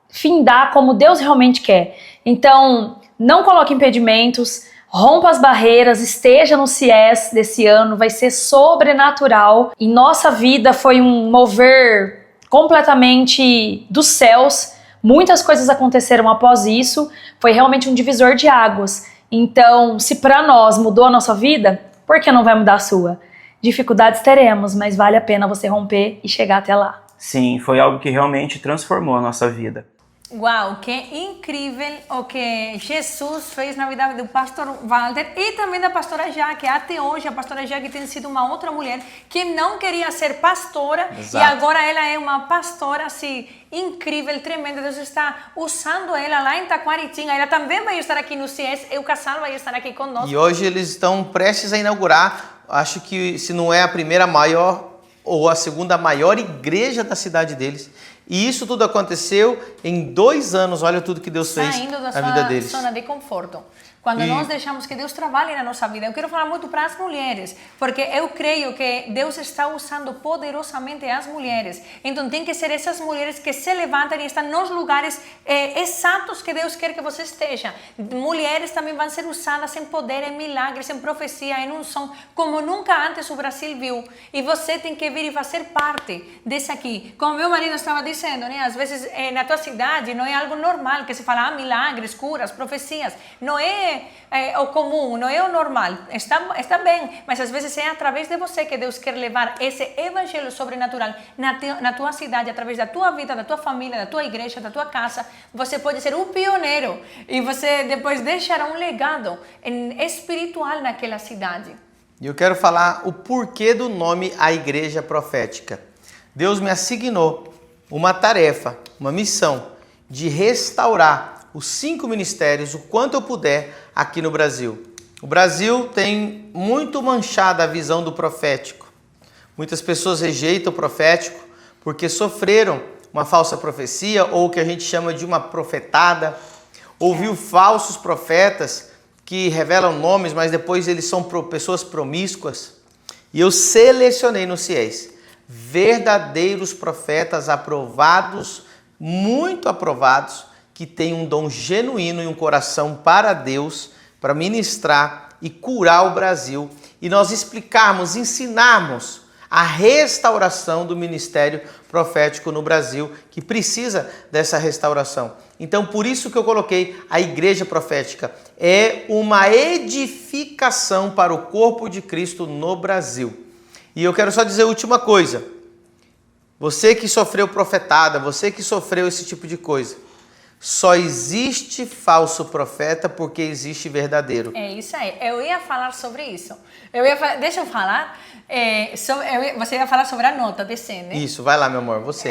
findar como Deus realmente quer. Então, não coloque impedimentos, rompa as barreiras, esteja no CIES desse ano, vai ser sobrenatural. Em nossa vida foi um mover completamente dos céus, muitas coisas aconteceram após isso, foi realmente um divisor de águas. Então, se para nós mudou a nossa vida, por que não vai mudar a sua? Dificuldades teremos, mas vale a pena você romper e chegar até lá. Sim, foi algo que realmente transformou a nossa vida. Uau, que incrível o que Jesus fez na vida do pastor Walter e também da pastora Jaque. Até hoje, a pastora Jaque tem sido uma outra mulher que não queria ser pastora. Exato. E agora ela é uma pastora assim, incrível, tremenda. Deus está usando ela lá em Taquaritinga. Ela também vai estar aqui no CIES e o casal vai estar aqui conosco. E hoje eles estão prestes a inaugurar, acho que se não é a primeira maior ou a segunda maior igreja da cidade deles. E isso tudo aconteceu em 2 anos. Olha tudo que Deus fez na vida deles. Zona de conforto. Quando nós deixamos que Deus trabalhe na nossa vida. Eu quero falar muito para as mulheres, porque eu creio que Deus está usando poderosamente as mulheres. Então tem que ser essas mulheres que se levantam e estão nos lugares exatos que Deus quer que você esteja. Mulheres também vão ser usadas em poder, em milagres, em profecia, em unção, como nunca antes o Brasil viu. E você tem que vir e fazer parte desse aqui. Como meu marido estava dizendo, né? Às vezes na tua cidade não é algo normal que se fala milagres, curas, profecias. Não é o comum, não é o normal, está bem, mas às vezes é através de você que Deus quer levar esse evangelho sobrenatural na tua cidade, através da tua vida, da tua família, da tua igreja, da tua casa. Você pode ser um pioneiro e você depois deixará um legado espiritual naquela cidade. E eu quero falar o porquê do nome A Igreja Profética. Deus me assignou uma tarefa, uma missão de restaurar os 5 ministérios, o quanto eu puder, aqui no Brasil. O Brasil tem muito manchada a visão do profético. Muitas pessoas rejeitam o profético porque sofreram uma falsa profecia, ou o que a gente chama de uma profetada. Ouviu falsos profetas que revelam nomes, mas depois eles são pessoas promíscuas. E eu selecionei no CIES verdadeiros profetas aprovados, muito aprovados, que tem um dom genuíno e um coração para Deus, para ministrar e curar o Brasil. E nós explicarmos, ensinarmos a restauração do ministério profético no Brasil, que precisa dessa restauração. Então, por isso que eu coloquei a Igreja Profética. É uma edificação para o corpo de Cristo no Brasil. E eu quero só dizer a última coisa. Você que sofreu profetada, você que sofreu esse tipo de coisa, só existe falso profeta porque existe verdadeiro. É isso aí. Eu ia falar sobre isso. Deixa eu falar. Você ia falar sobre a nota de 100, né? Isso, vai lá, meu amor, você.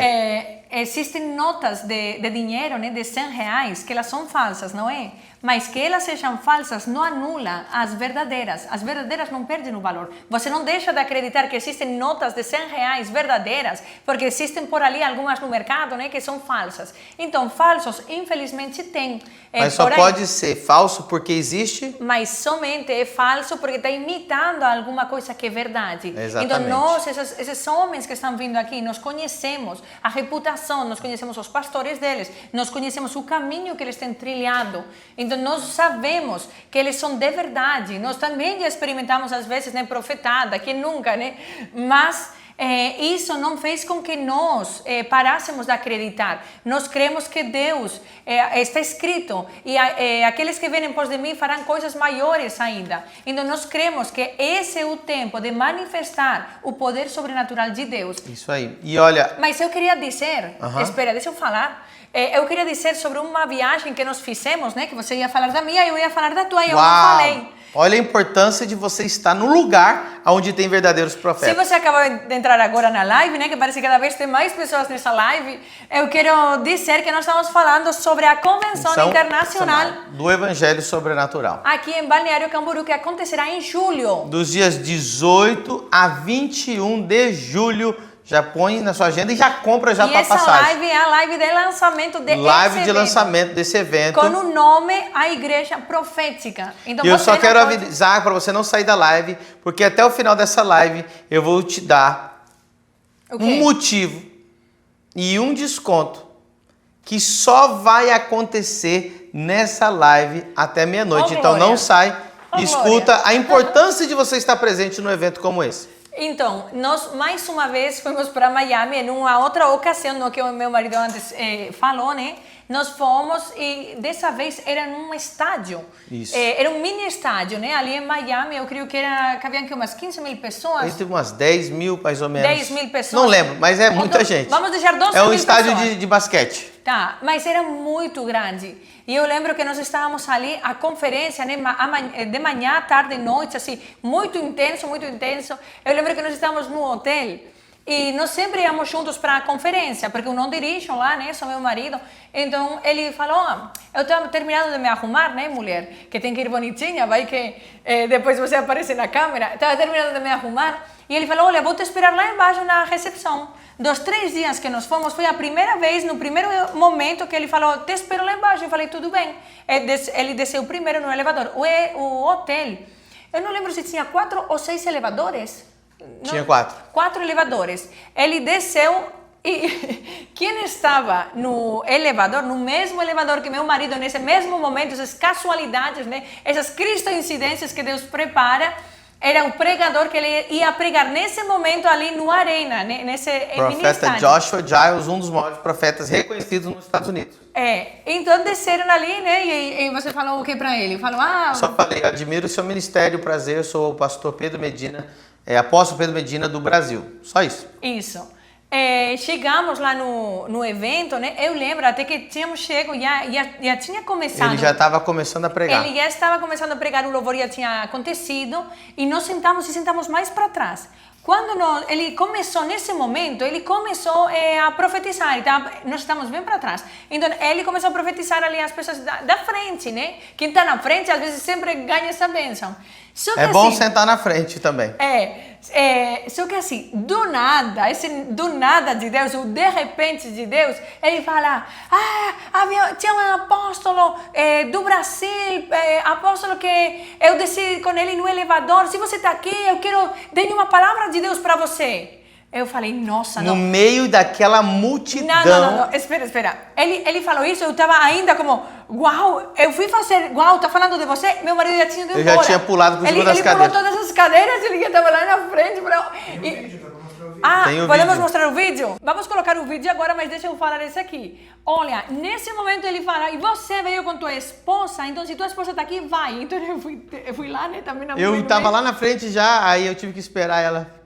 Existem notas de dinheiro, né, de R$100, que elas são falsas, não é? Mas que elas sejam falsas não anula as verdadeiras. As verdadeiras não perdem o valor. Você não deixa de acreditar que existem notas de R$100 verdadeiras, porque existem por ali algumas no mercado, né, que são falsas. Então, falsos, infelizmente, tem. Mas só pode ser falso porque existe? Mas somente é falso porque está imitando alguma coisa que é verdade. Exatamente. Então, nós, esses homens que estão vindo aqui, nós conhecemos a reputação, nós conhecemos os pastores deles, nós conhecemos o caminho que eles têm trilhado. Então, nós sabemos que eles são de verdade. Nós também já experimentamos, às vezes, né, profetada, que nunca, né? Mas isso não fez com que nós parássemos de acreditar. Nós cremos que Deus, está escrito, e aqueles que vêm após de mim farão coisas maiores ainda. Então nós cremos que esse é o tempo de manifestar o poder sobrenatural de Deus. Isso aí. E olha... Mas eu queria dizer, espera, deixa eu falar. Eu queria dizer sobre uma viagem que nós fizemos, né? Que você ia falar da minha e eu ia falar da tua, e eu não falei. Olha a importância de você estar no lugar onde tem verdadeiros profetas. Se você acabou de entrar agora na live, né? Que parece que cada vez tem mais pessoas nessa live, eu quero dizer que nós estamos falando sobre a Convenção Internacional do Evangelho Sobrenatural. Aqui em Balneário Camboriú, que acontecerá em julho. Dos dias 18 a 21 de julho. Já põe na sua agenda e já compra já para passagem. E essa live é a live de lançamento desse evento. Com o nome A Igreja Profética. Então, eu só quero avisar para você não sair da live, porque até o final dessa live eu vou te dar um motivo e um desconto que só vai acontecer nessa live até meia-noite. Então não sai, escuta a importância de você estar presente num evento como esse. Então, nós mais uma vez fomos para Miami, em uma outra ocasião, no que o meu marido antes falou, né? Nós fomos e dessa vez era num estádio. Isso. Era um mini estádio, né? Ali em Miami, eu creio que cabiam aqui umas 15 mil pessoas. Ele teve umas 10 mil, mais ou menos. 10 mil pessoas. Não lembro, mas é muita gente. Vamos deixar 12 mil pessoas. É um estádio de basquete. Tá, mas era muito grande. E eu lembro que nós estávamos ali, a conferência, né, de manhã, tarde e noite, assim, muito intenso, muito intenso. Eu lembro que nós estávamos no hotel e nós sempre íamos juntos para a conferência, porque eu não dirijo lá, né, sou meu marido. Então ele falou, eu estava terminando de me arrumar, né, mulher, que tem que ir bonitinha, vai que depois você aparece na câmera. Estava terminando de me arrumar e ele falou, olha, vou te esperar lá embaixo na recepção. Dos 3 dias que nós fomos, foi a primeira vez, no primeiro momento que ele falou, te espero lá embaixo. Eu falei, tudo bem. Ele desceu primeiro no elevador. O hotel, eu não lembro se tinha 4 ou 6 elevadores. Tinha 4. 4 elevadores. Ele desceu e quem estava no elevador, no mesmo elevador que meu marido, nesse mesmo momento, essas casualidades, né? Essas cristoincidências que Deus prepara, era o pregador que ele ia pregar nesse momento ali no Arena, né? Nesse profeta Joshua Giles, um dos maiores profetas reconhecidos nos Estados Unidos. Então desceram ali, né? E você falou o que para ele? Falou, só falei, admiro o seu ministério, prazer, eu sou o pastor Pedro Medina, apóstolo Pedro Medina do Brasil. Só isso. Isso. Chegamos lá no evento, né? Eu lembro até que tínhamos chegado, já tinha começado. Ele já estava começando a pregar. Ele já estava começando a pregar, o louvor já tinha acontecido e nós sentamos mais para trás. Quando ele começou, nesse momento, ele começou a profetizar, nós estamos bem para trás. Então, ele começou a profetizar ali as pessoas da frente, né? Quem está na frente, às vezes, sempre ganha essa bênção. É bom sentar na frente também. Só que assim, do nada de Deus, ou de repente de Deus, ele fala, tinha um apóstolo do Brasil, apóstolo que eu desci com ele no elevador, se você está aqui, eu quero dar uma palavra de Deus para você. Eu falei, nossa, não. No meio daquela multidão. Não. Espera. Ele falou isso, eu estava ainda como, uau, eu fui fazer, uau, tá falando de você? Meu marido já tinha ido embora. Eu já tinha pulado por cima das cadeiras. Ele pulou todas as cadeiras, ele estava lá na frente. Podemos mostrar o vídeo? Vamos colocar o vídeo agora, mas deixa eu falar esse aqui. Olha, nesse momento ele fala, e você veio com tua esposa, então se tua esposa tá aqui, vai. Então eu fui lá, né, também. Eu estava lá na frente já, aí eu tive que esperar ela.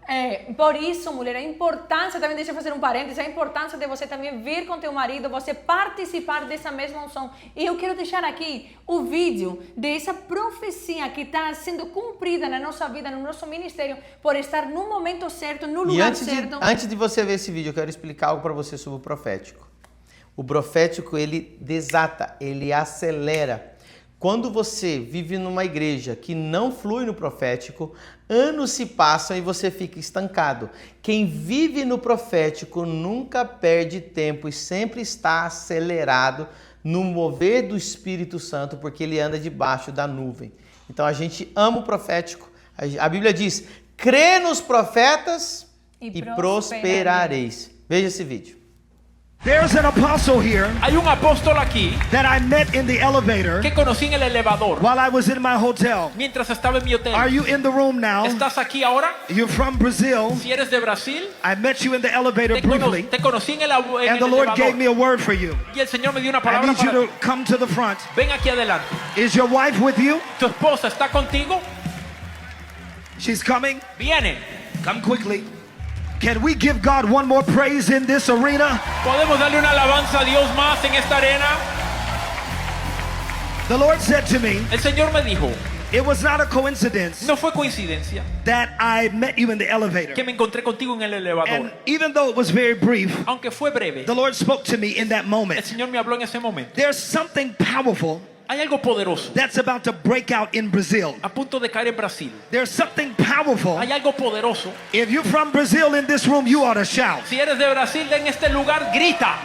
Por isso, mulher, a importância, também deixa eu fazer um parênteses, a importância de você também vir com teu marido, você participar dessa mesma unção. E eu quero deixar aqui o vídeo dessa profecia que está sendo cumprida na nossa vida, no nosso ministério, por estar no momento certo, no lugar certo. Antes de você ver esse vídeo, eu quero explicar algo para você sobre o profético. O profético, ele desata, ele acelera. Quando você vive numa igreja que não flui no profético, anos se passam e você fica estancado. Quem vive no profético nunca perde tempo e sempre está acelerado no mover do Espírito Santo, porque ele anda debaixo da nuvem. Então a gente ama o profético. A Bíblia diz, crê nos profetas e prosperareis. Veja esse vídeo. There's an apostle here Hay un apóstol aquí that I met in the elevator que conocí en el elevador while I was in my hotel. mientras estaba en mi hotel. Are you in the room now? ¿Estás aquí ahora? You're from Brazil. Si eres de Brasil, I met you in the elevator briefly, te conocí en el and the Lord gave me a word for you. y el Señor me dio una I palabra need you para to come to the front. Ven aquí adelante. Is your wife with you? ¿Tu esposa está contigo? She's coming. Viene. Come quickly. Can we give God one more praise in this arena? ¿Podemos darle una alabanza a Dios más en esta arena? The Lord said to me, El Señor me dijo, it was not a coincidence no fue coincidencia that I met you in the elevator. que me encontré contigo en el elevador. And even though it was very brief, Aunque fue breve, the Lord spoke to me in that el moment. Señor me habló en ese momento. There's something powerful Hay algo poderoso that's about to break out in Brazil. a punto de caer en Brasil. There's something powerful. Hay algo poderoso. If you're from Brazil in this room, you ought to shout. Si eres de Brasil, en este lugar, grita.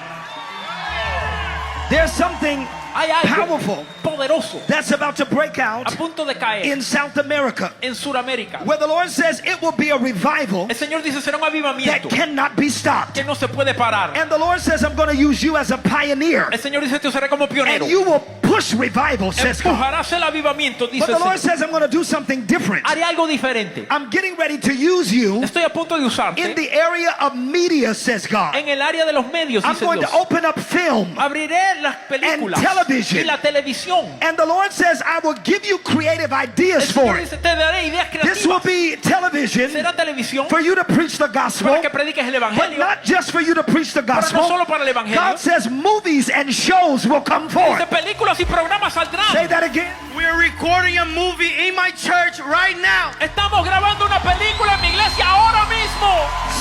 There's something Hay algo powerful poderoso that's about to break out a punto de caer in South America, en Sudamérica. where the Lord says it will be a revival El Señor dice será un that avivamiento cannot be stopped. que no se puede parar. And the Lord says, I'm going to use you as a pioneer, El Señor dice te usaré como pionero. and you will push revival, says God. Empujarás el avivamiento, dice But the el Lord Señor. says, I'm going to do something different. Haré algo diferente. I'm getting ready to use you Estoy a punto de in usarte the area of media, says God. en el área de los medios, I'm dice going Dios. to open up film. Abriré las películas And television. y la televisión. And the Lord says, I will give you creative El ideas Señor for it. dice te daré ideas This will creativas. be television Será televisión for you to preach the gospel, para que prediques el but evangelio. not just for you to preach the Pero no gospel. solo para el evangelio. God says movies and shows will come forth. De películas y programas Say saldrán. that again. We're recording a movie in my church right now. Estamos grabando una película en mi iglesia ahora mismo.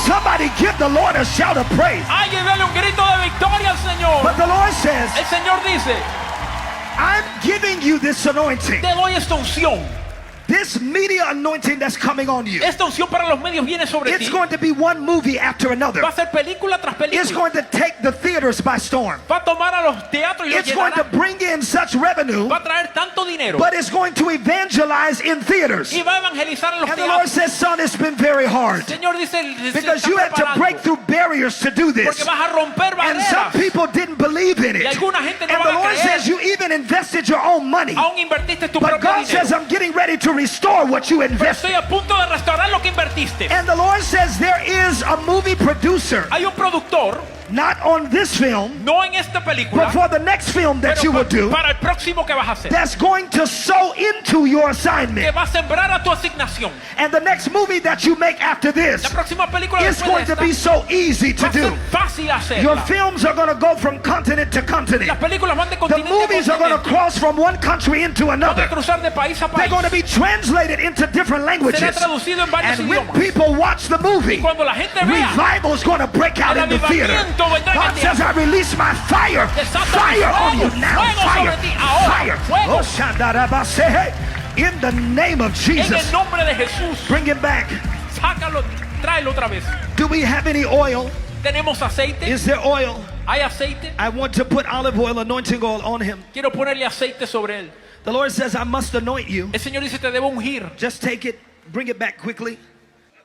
Somebody give the Lord a shout of praise. Alguien dale un grito de victoria al Señor. But the Lord says, El Señor dice, I'm giving you this anointing, te doy esta unción. this media anointing that's coming on you. Esta unción para los medios viene sobre It's ti. going to be one movie after another. Va a ser película tras It's película. going to take the theaters by storm. Va a tomar a los teatros y los It's going to llenará. bring in such revenue, Va a traer tanto dinero. but it's going to evangelize in theaters. Y va a evangelizar en los And the Lord teatros. says, son, it's been very hard El Señor dice, se because está you had to preparando. break through barriers to do Porque this. vas a romper And some barreras. people didn't believe in Y it. alguna gente no And va the a Lord creer. says you even invested your own money. Aún invertiste tu But propio God says, dinero. I'm getting ready to restore what you Pero invested. estoy a punto de restaurar lo que invertiste. And the Lord says there is a movie producer, Hay un productor, not on this film, no en esta película, but for the next film that pero you will do, para el próximo que vas a hacer, that's going to sow into your que assignment. va a sembrar a tu asignación. And the next movie that you make after this La próxima película is después going de to be esta so easy to va a ser do. fácil Your hacerla. films are going to go from continent to continent. Las películas van de The continente a movies are going to continente. cross from one country into Van a another. cruzar de país a They're país. going to be translated into different Será languages. traducido en varios And when idiomas. people watch the movie, Y cuando la gente vea, revival is going to break out el in the theater. avivamiento vendrá en el God says, teatro. I release my fire. Desata Fire mi on you fuego, now. fuego Fire. sobre ti ahora, Fire. fuego. Oh, Shandarabase. In the name of En Jesus. el nombre de Jesús, Bring him back. sácalo, tráelo otra vez. Do we have any oil? Tenemos aceite, Is there oil? hay aceite. I want to put olive oil, anointing oil on him. Quiero ponerle aceite sobre él. The Lord says, I must anoint you. El Señor dice, te debo ungir. Just take it, bring it back quickly.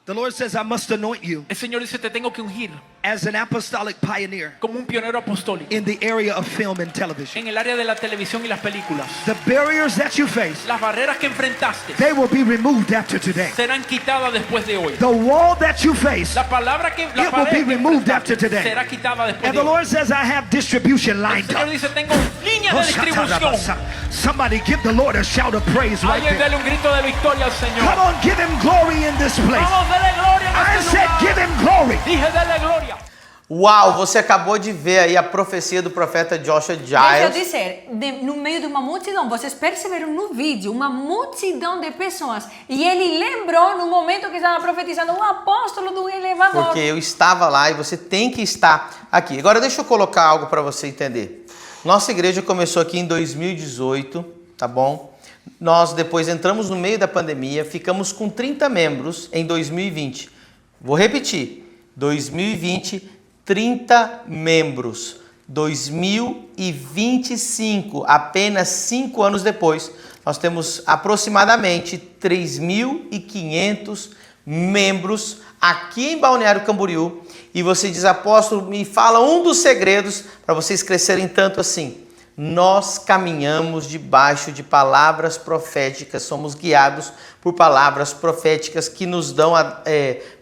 The Lord says, I must anoint you El Señor dice, te tengo que ungir as an apostolic pioneer como un pionero apostólico in the area of film and television. en el área de la televisión y las películas. The barriers that you face, Las barreras que enfrentaste they will be removed after today. serán quitadas después de hoy. The wall that you face, La palabra que la it will pared be que removed enfrentaste after today. será quitada después And de the hoy. Lord says, I have distribution El lined Señor up. dice, tengo líneas de distribución. Somebody give the Lord a shout of praise right Alguien there. dale un grito de victoria al Señor. Come on, give him glory in this place. Vamos, dale gloria en I este said, lugar. give him glory. Dije, dale gloria. Uau, você acabou de ver aí a profecia do profeta Joshua Deixa eu Giles. dizer, no meio de uma multidão, vocês perceberam no vídeo, uma multidão de pessoas. E ele lembrou no momento que estava profetizando o apóstolo do elevador. Porque eu estava lá e você tem que estar aqui. Agora deixa eu colocar algo para você entender. Nossa igreja começou aqui em 2018, tá bom? Nós depois entramos no meio da pandemia, ficamos com 30 membros em 2020. Vou repetir, 2020, 30 membros. 2025, apenas 5 anos depois, nós temos aproximadamente 3.500 membros aqui em Balneário Camboriú e você diz, apóstolo, me fala um dos segredos para vocês crescerem tanto assim. Nós caminhamos debaixo de palavras proféticas, somos guiados por palavras proféticas que nos dão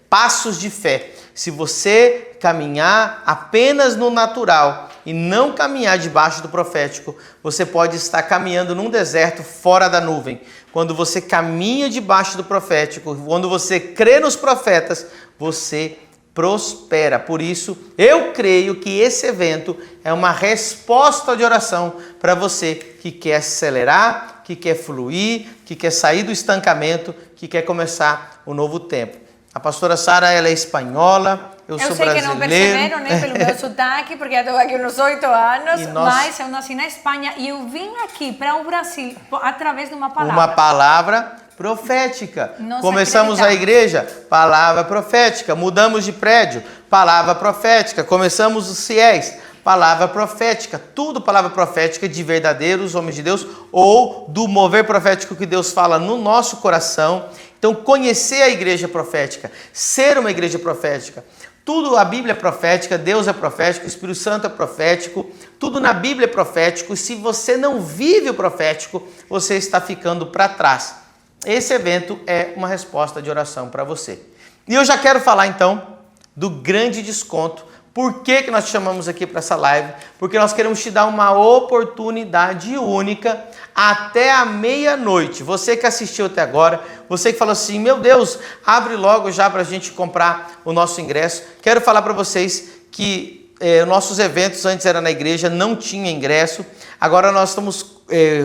passos de fé. Se você caminhar apenas no natural e não caminhar debaixo do profético, você pode estar caminhando num deserto fora da nuvem. Quando você caminha debaixo do profético, quando você crê nos profetas, você prospera. Por isso, eu creio que esse evento é uma resposta de oração para você que quer acelerar, que quer fluir, que quer sair do estancamento, que quer começar um novo tempo. A pastora Sara, ela é espanhola, eu sou brasileiro. Eu sei que não perceberam, né, pelo meu sotaque, porque eu estou aqui uns 8 anos, mas eu nasci na Espanha e eu vim aqui para o Brasil através de uma palavra. Uma palavra profética. Começamos a igreja, palavra profética. Mudamos de prédio, palavra profética. Começamos os CIEs, palavra profética. Tudo palavra profética de verdadeiros homens de Deus ou do mover profético que Deus fala no nosso coração. Então, conhecer a igreja profética, ser uma igreja profética. Tudo a Bíblia é profética, Deus é profético, o Espírito Santo é profético, tudo na Bíblia é profético. Se você não vive o profético, você está ficando para trás. Esse evento é uma resposta de oração para você. E eu já quero falar então do grande desconto. Por que nós te chamamos aqui para essa live? Porque nós queremos te dar uma oportunidade única até a meia-noite. Você que assistiu até agora, você que falou assim, meu Deus, abre logo já para a gente comprar o nosso ingresso. Quero falar para vocês que nossos eventos antes era na igreja, não tinha ingresso. Agora nós estamos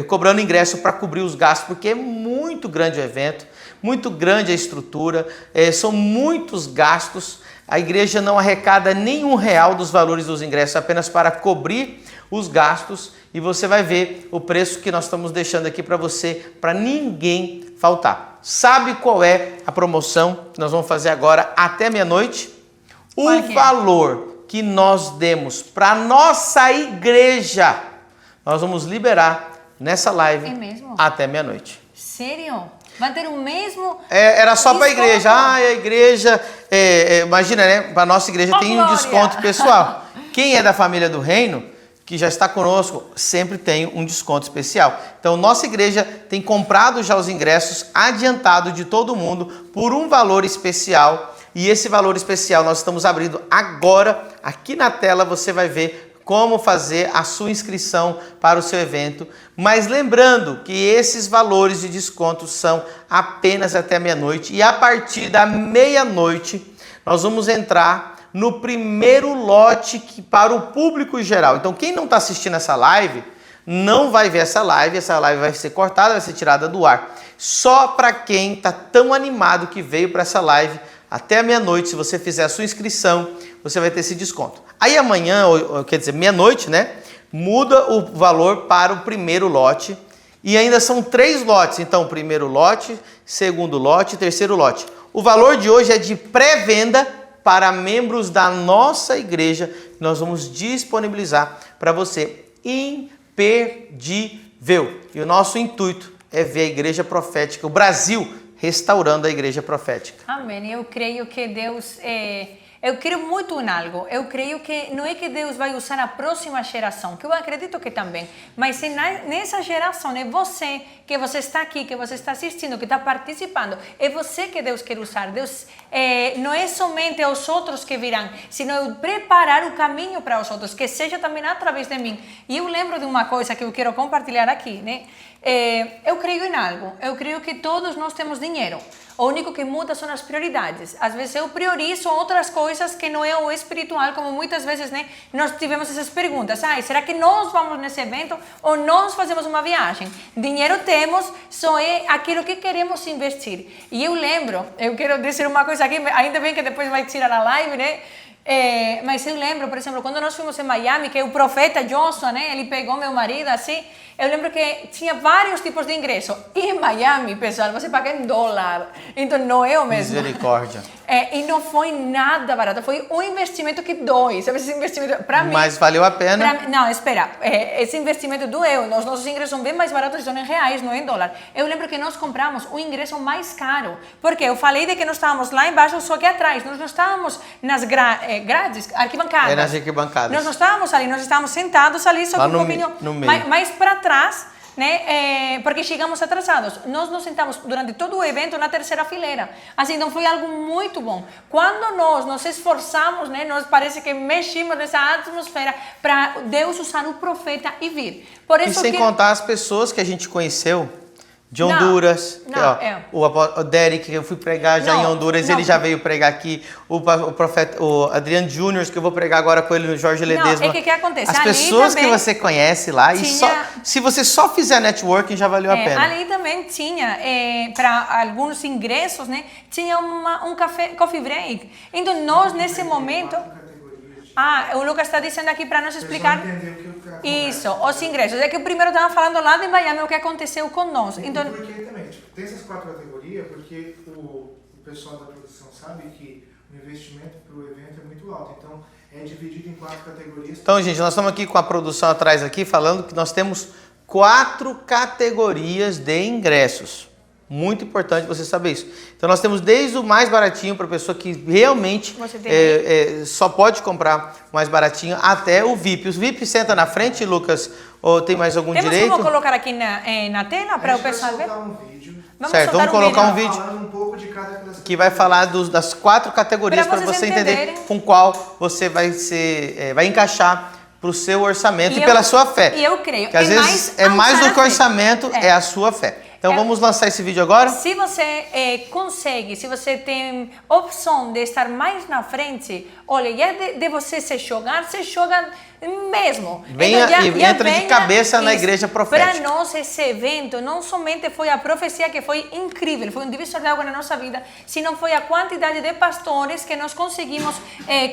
cobrando ingresso para cobrir os gastos, porque é muito grande o evento, muito grande a estrutura, são muitos gastos. A igreja não arrecada nenhum real dos valores dos ingressos, apenas para cobrir os gastos. E você vai ver o preço que nós estamos deixando aqui para você, para ninguém faltar. Sabe qual é a promoção que nós vamos fazer agora até meia-noite? O valor que nós demos para nossa igreja, nós vamos liberar nessa live até meia-noite. Sério? Vai ter o mesmo... era só para a igreja. A igreja... imagina, né? Para a nossa igreja tem um desconto pessoal. Quem é da família do reino, que já está conosco, sempre tem um desconto especial. Então, nossa igreja tem comprado já os ingressos adiantado de todo mundo por um valor especial. E esse valor especial nós estamos abrindo agora. Aqui na tela você vai ver como fazer a sua inscrição para o seu evento. Mas lembrando que esses valores de desconto são apenas até meia-noite. E a partir da meia-noite, nós vamos entrar no primeiro lote para o público geral. Então, quem não está assistindo essa live, não vai ver essa live vai ser cortada, vai ser tirada do ar. Só para quem está tão animado que veio para essa live, até a meia-noite, se você fizer a sua inscrição, você vai ter esse desconto. Aí amanhã, quer dizer, meia-noite, né? Muda o valor para o primeiro lote. E ainda são 3 lotes. Então, primeiro lote, segundo lote, terceiro lote. O valor de hoje é de pré-venda para membros da nossa igreja. Nós vamos disponibilizar para você imperdível. E o nosso intuito é ver a igreja profética, o Brasil, restaurando a igreja profética. Amém. Eu creio que Deus... Eu creio muito em algo. Eu creio que não é que Deus vai usar a próxima geração, que eu acredito que também, mas nessa geração, é você, que você está aqui, que você está assistindo, que está participando, é você que Deus quer usar. Deus não é somente os outros que virão, sino preparar o caminho para os outros, que seja também através de mim. E eu lembro de uma coisa que eu quero compartilhar aqui, né? Eu creio em algo. Eu creio que todos nós temos dinheiro. O único que muda são as prioridades. Às vezes eu priorizo outras coisas que não é o espiritual, como muitas vezes, né, nós tivemos essas perguntas. Será que nós vamos nesse evento ou nós fazemos uma viagem? Dinheiro temos, só é aquilo que queremos investir. E eu lembro, eu quero dizer uma coisa aqui, ainda bem que depois vai tirar a live, né? Mas eu lembro, por exemplo, quando nós fomos em Miami, que o profeta Joshua, né, ele pegou meu marido assim, eu lembro que tinha vários tipos de ingresso. E em Miami, pessoal, você paga em dólar, então não é o mesmo. Misericórdia. E não foi nada barato, foi um investimento que dói. Sabe esse investimento? Para mim. Mas valeu a pena. Não, espera. Esse investimento doeu. Os nossos ingressos são bem mais baratos, são em reais, não em dólar. Eu lembro que nós compramos o ingresso mais caro. Porque eu falei de que nós estávamos lá embaixo, só que atrás. Nós não estávamos nas grades, arquibancadas. Nas arquibancadas. Nós não estávamos ali, nós estávamos sentados ali, só que um pouquinho mais para trás. Né? Porque chegamos atrasados. Nós nos sentamos durante todo o evento na terceira fileira. Assim, então foi algo muito bom. Quando nós nos esforçamos, né, nós parece que mexemos nessa atmosfera para Deus usar o profeta e vir. Por isso e sem contar as pessoas que a gente conheceu de Honduras. O Derek, que eu fui pregar já em Honduras, ele já veio pregar aqui. O profeta, o Adriano Júnior, que eu vou pregar agora com ele no Jorge Ledesma. Que acontece? As pessoas que você conhece lá, e se você só fizer networking, já valeu a pena. Ali também tinha, para alguns ingressos, né, tinha um coffee break. Então nós, nesse momento... o Lucas está dizendo aqui para nos explicar isso, os ingressos. É que o primeiro estava falando lá de Miami o que aconteceu com nós. Então, porque também, tem essas 4 categorias, porque o pessoal da produção sabe que o investimento para o evento é muito alto. Então, é dividido em 4 categorias. Então, gente, nós estamos aqui com a produção atrás aqui, falando que nós temos 4 categorias de ingressos. Muito importante você saber isso. Então nós temos desde o mais baratinho para a pessoa que realmente só pode comprar mais baratinho até o VIP. Os VIP senta na frente, Lucas, ou tem mais algum direito? Temos como colocar aqui na tela para o pessoal ver? Vamos colocar um vídeo que vai falar das 4 categorias para você entender com qual você vai encaixar para o seu orçamento e pela sua fé. E eu creio. Que às vezes é mais do que orçamento, é a sua fé. Então vamos lançar esse vídeo agora? Se você consegue, se você tem opção de estar mais na frente, olha, e é de você se joga mesmo. Venha então, entra de cabeça na igreja profética. Para nós esse evento não somente foi a profecia que foi incrível, foi um divisor de água na nossa vida, sino foi a quantidade de pastores que nós conseguimos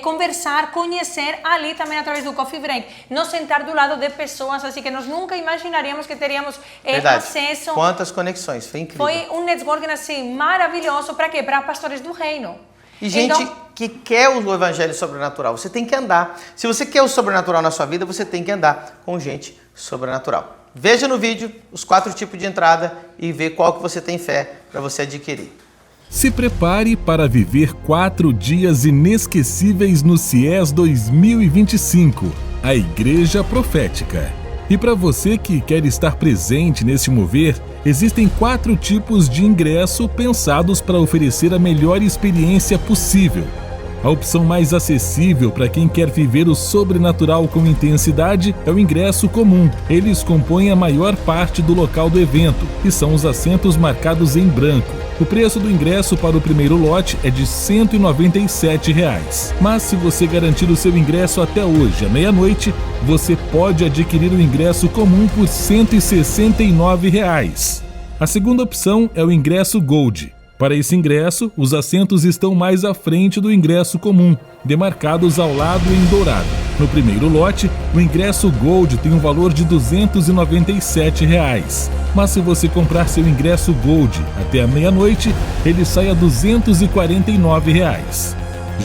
conversar, conhecer ali também através do Coffee Break. Nós sentar do lado de pessoas assim que nós nunca imaginaríamos que teríamos acesso. Quantas conexões, foi incrível. Foi um networking assim maravilhoso para quê? Para pastores do reino. E gente que quer o evangelho sobrenatural, você tem que andar. Se você quer o sobrenatural na sua vida, você tem que andar com gente sobrenatural. Veja no vídeo os 4 tipos de entrada e vê qual que você tem fé para você adquirir. Se prepare para viver 4 dias inesquecíveis no CIES 2025, a Igreja Profética. E para você que quer estar presente neste mover, existem 4 tipos de ingresso pensados para oferecer a melhor experiência possível. A opção mais acessível para quem quer viver o sobrenatural com intensidade é o ingresso comum. Eles compõem a maior parte do local do evento e são os assentos marcados em branco. O preço do ingresso para o primeiro lote é de R$ 197. Mas se você garantir o seu ingresso até hoje, à meia-noite, você pode adquirir o ingresso comum por R$ 169. A segunda opção é o ingresso Gold. Para esse ingresso, os assentos estão mais à frente do ingresso comum, demarcados ao lado em dourado. No primeiro lote, o ingresso Gold tem um valor de R$ 297. Mas se você comprar seu ingresso Gold até a meia-noite, ele sai a R$ 249.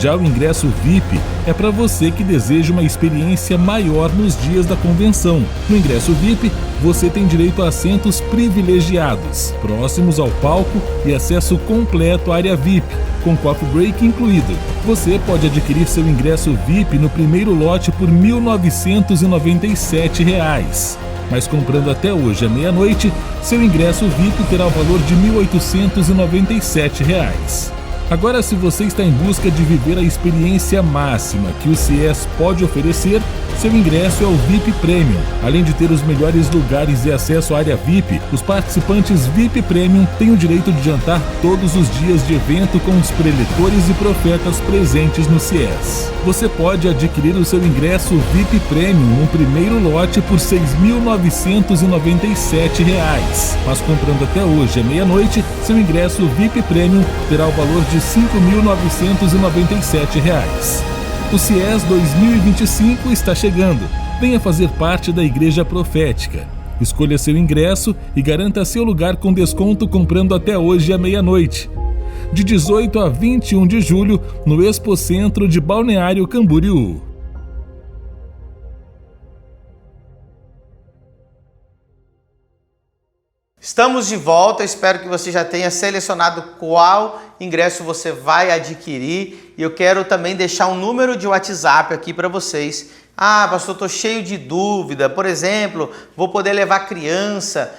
Já o ingresso VIP é para você que deseja uma experiência maior nos dias da convenção. No ingresso VIP, você tem direito a assentos privilegiados, próximos ao palco e acesso completo à área VIP, com coffee break incluído. Você pode adquirir seu ingresso VIP no primeiro lote por R$ 1.997. Mas comprando até hoje à meia-noite, seu ingresso VIP terá o valor de R$ 1.897. Agora, se você está em busca de viver a experiência máxima que o CIES pode oferecer, seu ingresso é o VIP Premium. Além de ter os melhores lugares e acesso à área VIP, os participantes VIP Premium têm o direito de jantar todos os dias de evento com os preletores e profetas presentes no CIES. Você pode adquirir o seu ingresso VIP Premium no primeiro lote por R$ 6.997. Mas comprando até hoje à meia-noite, seu ingresso VIP Premium terá o valor de R$ 5.997. O CIES 2025 está chegando. Venha fazer parte da Igreja Profética. Escolha seu ingresso e garanta seu lugar com desconto comprando até hoje à meia-noite. de 18 a 21 de julho, no Expocentro de Balneário Camboriú. Estamos de volta, espero que você já tenha selecionado qual ingresso você vai adquirir. E eu quero também deixar um número de WhatsApp aqui para vocês. Ah, pastor, estou cheio de dúvida. Por exemplo, vou poder levar criança?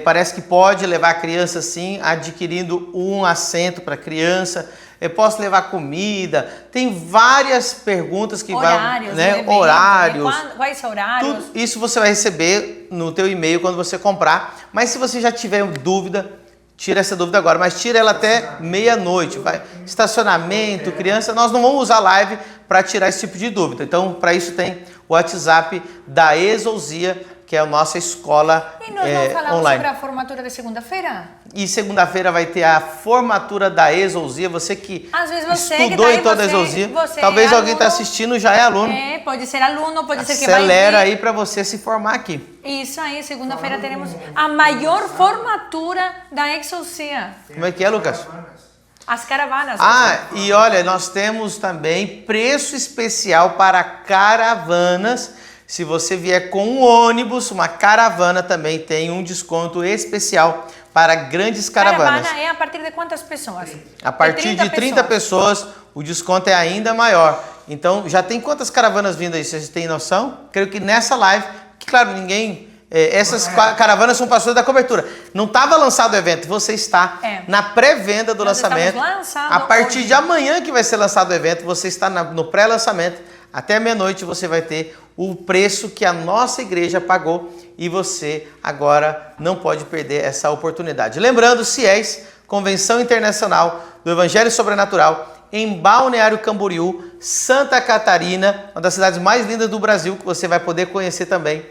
Parece que pode levar a criança sim, adquirindo um assento para criança. Posso levar comida? Tem várias perguntas que horários, né? Horários. Quais horários? Tudo isso você vai receber no teu e-mail quando você comprar. Mas se você já tiver dúvida, tira essa dúvida agora. Mas tira ela até meia-noite. Estacionamento, criança. Nós não vamos usar live para tirar esse tipo de dúvida. Então, para isso tem o WhatsApp da Exousia, que é a nossa escola online. E nós não falamos online. sobre a formatura de segunda-feira? E segunda-feira vai ter a formatura da Exousia. Você que às vezes você estudou que tá em toda a Exousia, talvez alguém está assistindo já é aluno. Pode ser aluno, pode ser que vai acelera aí para você se formar aqui. Isso aí, segunda-feira teremos a maior formatura da Exousia. Como é que é, Lucas? As caravanas. E olha, nós temos também preço especial para caravanas. Se você vier com um ônibus, uma caravana também tem um desconto especial para grandes caravanas. Caravana é a partir de quantas pessoas? A partir de 30 pessoas, o desconto é ainda maior. Então, já tem quantas caravanas vindo aí? Vocês têm noção? Creio que nessa live, que claro, essas caravanas são pessoas da cobertura. Não estava lançado o evento, você está na pré-venda do lançamento. A partir de amanhã que vai ser lançado o evento, você está no pré-lançamento. Até meia-noite você vai ter o preço que a nossa igreja pagou e você agora não pode perder essa oportunidade. Lembrando, CIES, Convenção Internacional do Evangelho Sobrenatural, em Balneário Camboriú, Santa Catarina, uma das cidades mais lindas do Brasil, que você vai poder conhecer também.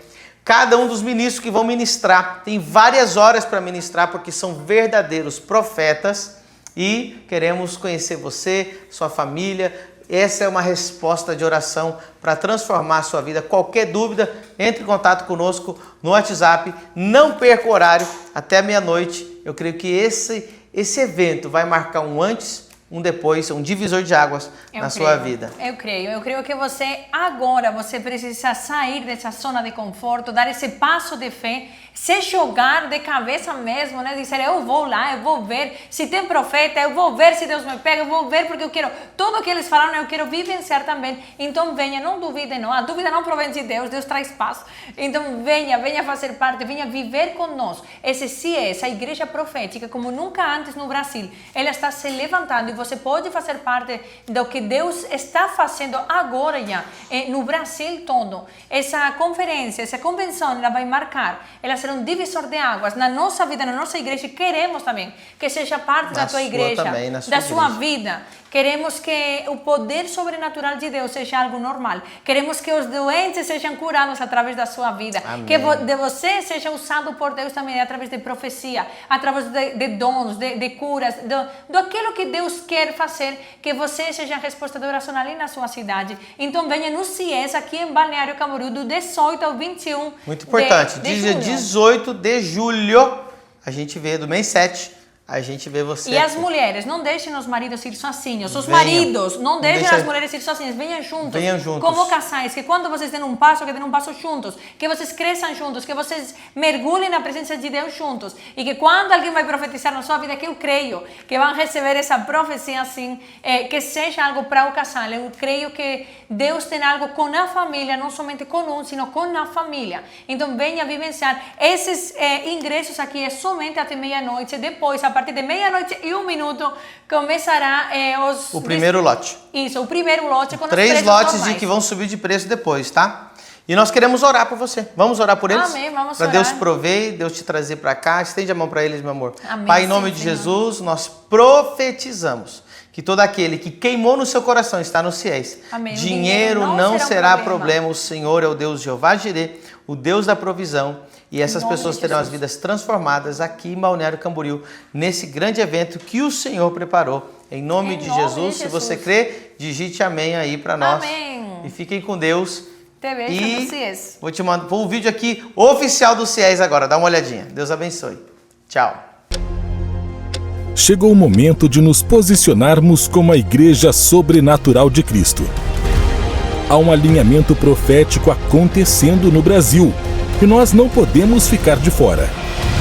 Cada um dos ministros que vão ministrar tem várias horas para ministrar, porque são verdadeiros profetas e queremos conhecer você, sua família. Essa é uma resposta de oração para transformar a sua vida. Qualquer dúvida, entre em contato conosco no WhatsApp. Não perca o horário, até meia-noite. Eu creio que esse evento vai marcar um antes, um depois, um divisor de águas na sua vida. Eu creio que você precisa sair dessa zona de conforto, dar esse passo de fé, se jogar de cabeça mesmo, né? Dizer, eu vou lá, eu vou ver se tem profeta, eu vou ver se Deus me pega, eu vou ver porque eu quero, tudo o que eles falaram eu quero vivenciar também. Então venha, não duvide não, a dúvida não provém de Deus, Deus traz paz. Então venha fazer parte, venha viver conosco. Essa igreja profética como nunca antes no Brasil, ela está se levantando e você pode fazer parte do que Deus está fazendo agora já no Brasil todo. Essa conferência, essa convenção, ela vai marcar, ela será um divisor de águas na nossa vida, na nossa igreja. Queremos também que seja parte da tua igreja, da sua vida. Queremos que o poder sobrenatural de Deus seja algo normal. Queremos que os doentes sejam curados através da sua vida. Amém. Que de você seja usado por Deus também através de profecia, através de dons, de curas, do aquilo que Deus quer fazer, que você seja a resposta de oração ali na sua cidade. Então venha no CIES aqui em Balneário Camboriú do 18 ao 21 Muito importante, dia 18 de julho, a gente vê do mês 7. A gente vê você. E as mulheres, não deixem os maridos ir sozinhos. Os maridos, não deixem as mulheres ir sozinhas. Venham juntos. Venham juntos. Como casais, que quando vocês deem um passo, que deem um passo juntos. Que vocês cresçam juntos. Que vocês mergulhem na presença de Deus juntos. E que quando alguém vai profetizar na sua vida, que eu creio que vão receber essa profecia assim, que seja algo para o casal. Eu creio que Deus tem algo com a família, não somente com um, sino com a família. Então venha vivenciar. Esses ingressos aqui é somente até meia-noite. Depois, a partir de meia-noite e 1 minuto, começará o primeiro lote. Isso, o primeiro lote com 3 lotes de que vão subir de preço depois, tá? E nós queremos orar por você. Vamos orar por eles? Amém, vamos orar. Para Deus prover, Deus te trazer para cá. Estende a mão para eles, meu amor. Amém, Pai, em nome de Jesus, nós profetizamos que todo aquele que queimou no seu coração está no CIES. Amém. Dinheiro não será problema. O Senhor é o Deus Jeová Jirê, o Deus da provisão. E essas pessoas terão as vidas transformadas aqui em Balneário Camboriú, nesse grande evento que o Senhor preparou. Em nome de Jesus, se você crê, digite amém aí para nós. Amém. E fiquem com Deus. Te vejo no CIES. Vou te mandar o vídeo aqui oficial do CIES agora, dá uma olhadinha. Deus abençoe. Tchau. chegou o momento de nos posicionarmos como a Igreja Sobrenatural de Cristo. Há um alinhamento profético acontecendo no Brasil e nós não podemos ficar de fora.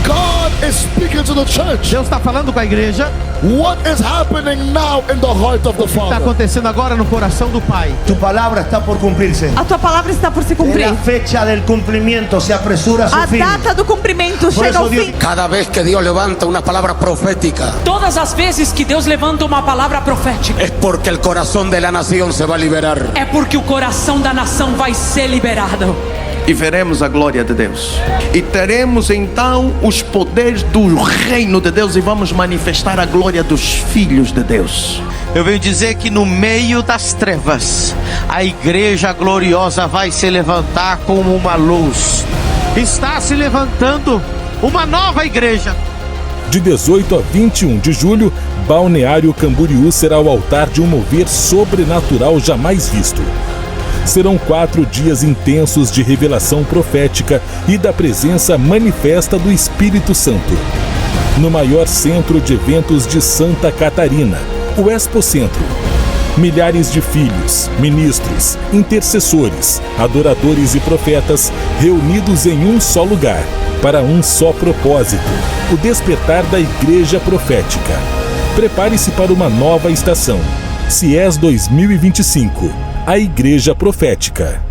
God is speaking to the church. Deus está falando com a igreja. What is happening now in the heart of the O que está Father? acontecendo agora no coração do Pai? Tu palavra está por cumprir-se. A tua palavra está por se cumprir. A fecha del cumprimento se apresura a su A fim. data do cumprimento chega ao fim. Cada vez que Deus levanta uma palavra profética, todas as vezes que Deus levanta uma palavra profética, é porque o coração da nação se vai liberar. É porque o coração da nação vai ser liberado. E veremos a glória de Deus. E teremos então os poderes do reino de Deus e vamos manifestar a glória dos filhos de Deus. Eu venho dizer que no meio das trevas, a igreja gloriosa vai se levantar como uma luz. Está se levantando uma nova igreja. De 18 a 21 de julho, Balneário Camboriú será o altar de um mover sobrenatural jamais visto. Serão 4 dias intensos de revelação profética e da presença manifesta do Espírito Santo. No maior centro de eventos de Santa Catarina, o Expocentro. Milhares de filhos, ministros, intercessores, adoradores e profetas reunidos em um só lugar, para um só propósito: o despertar da Igreja Profética. Prepare-se para uma nova estação. CIES 2025. A Igreja Profética.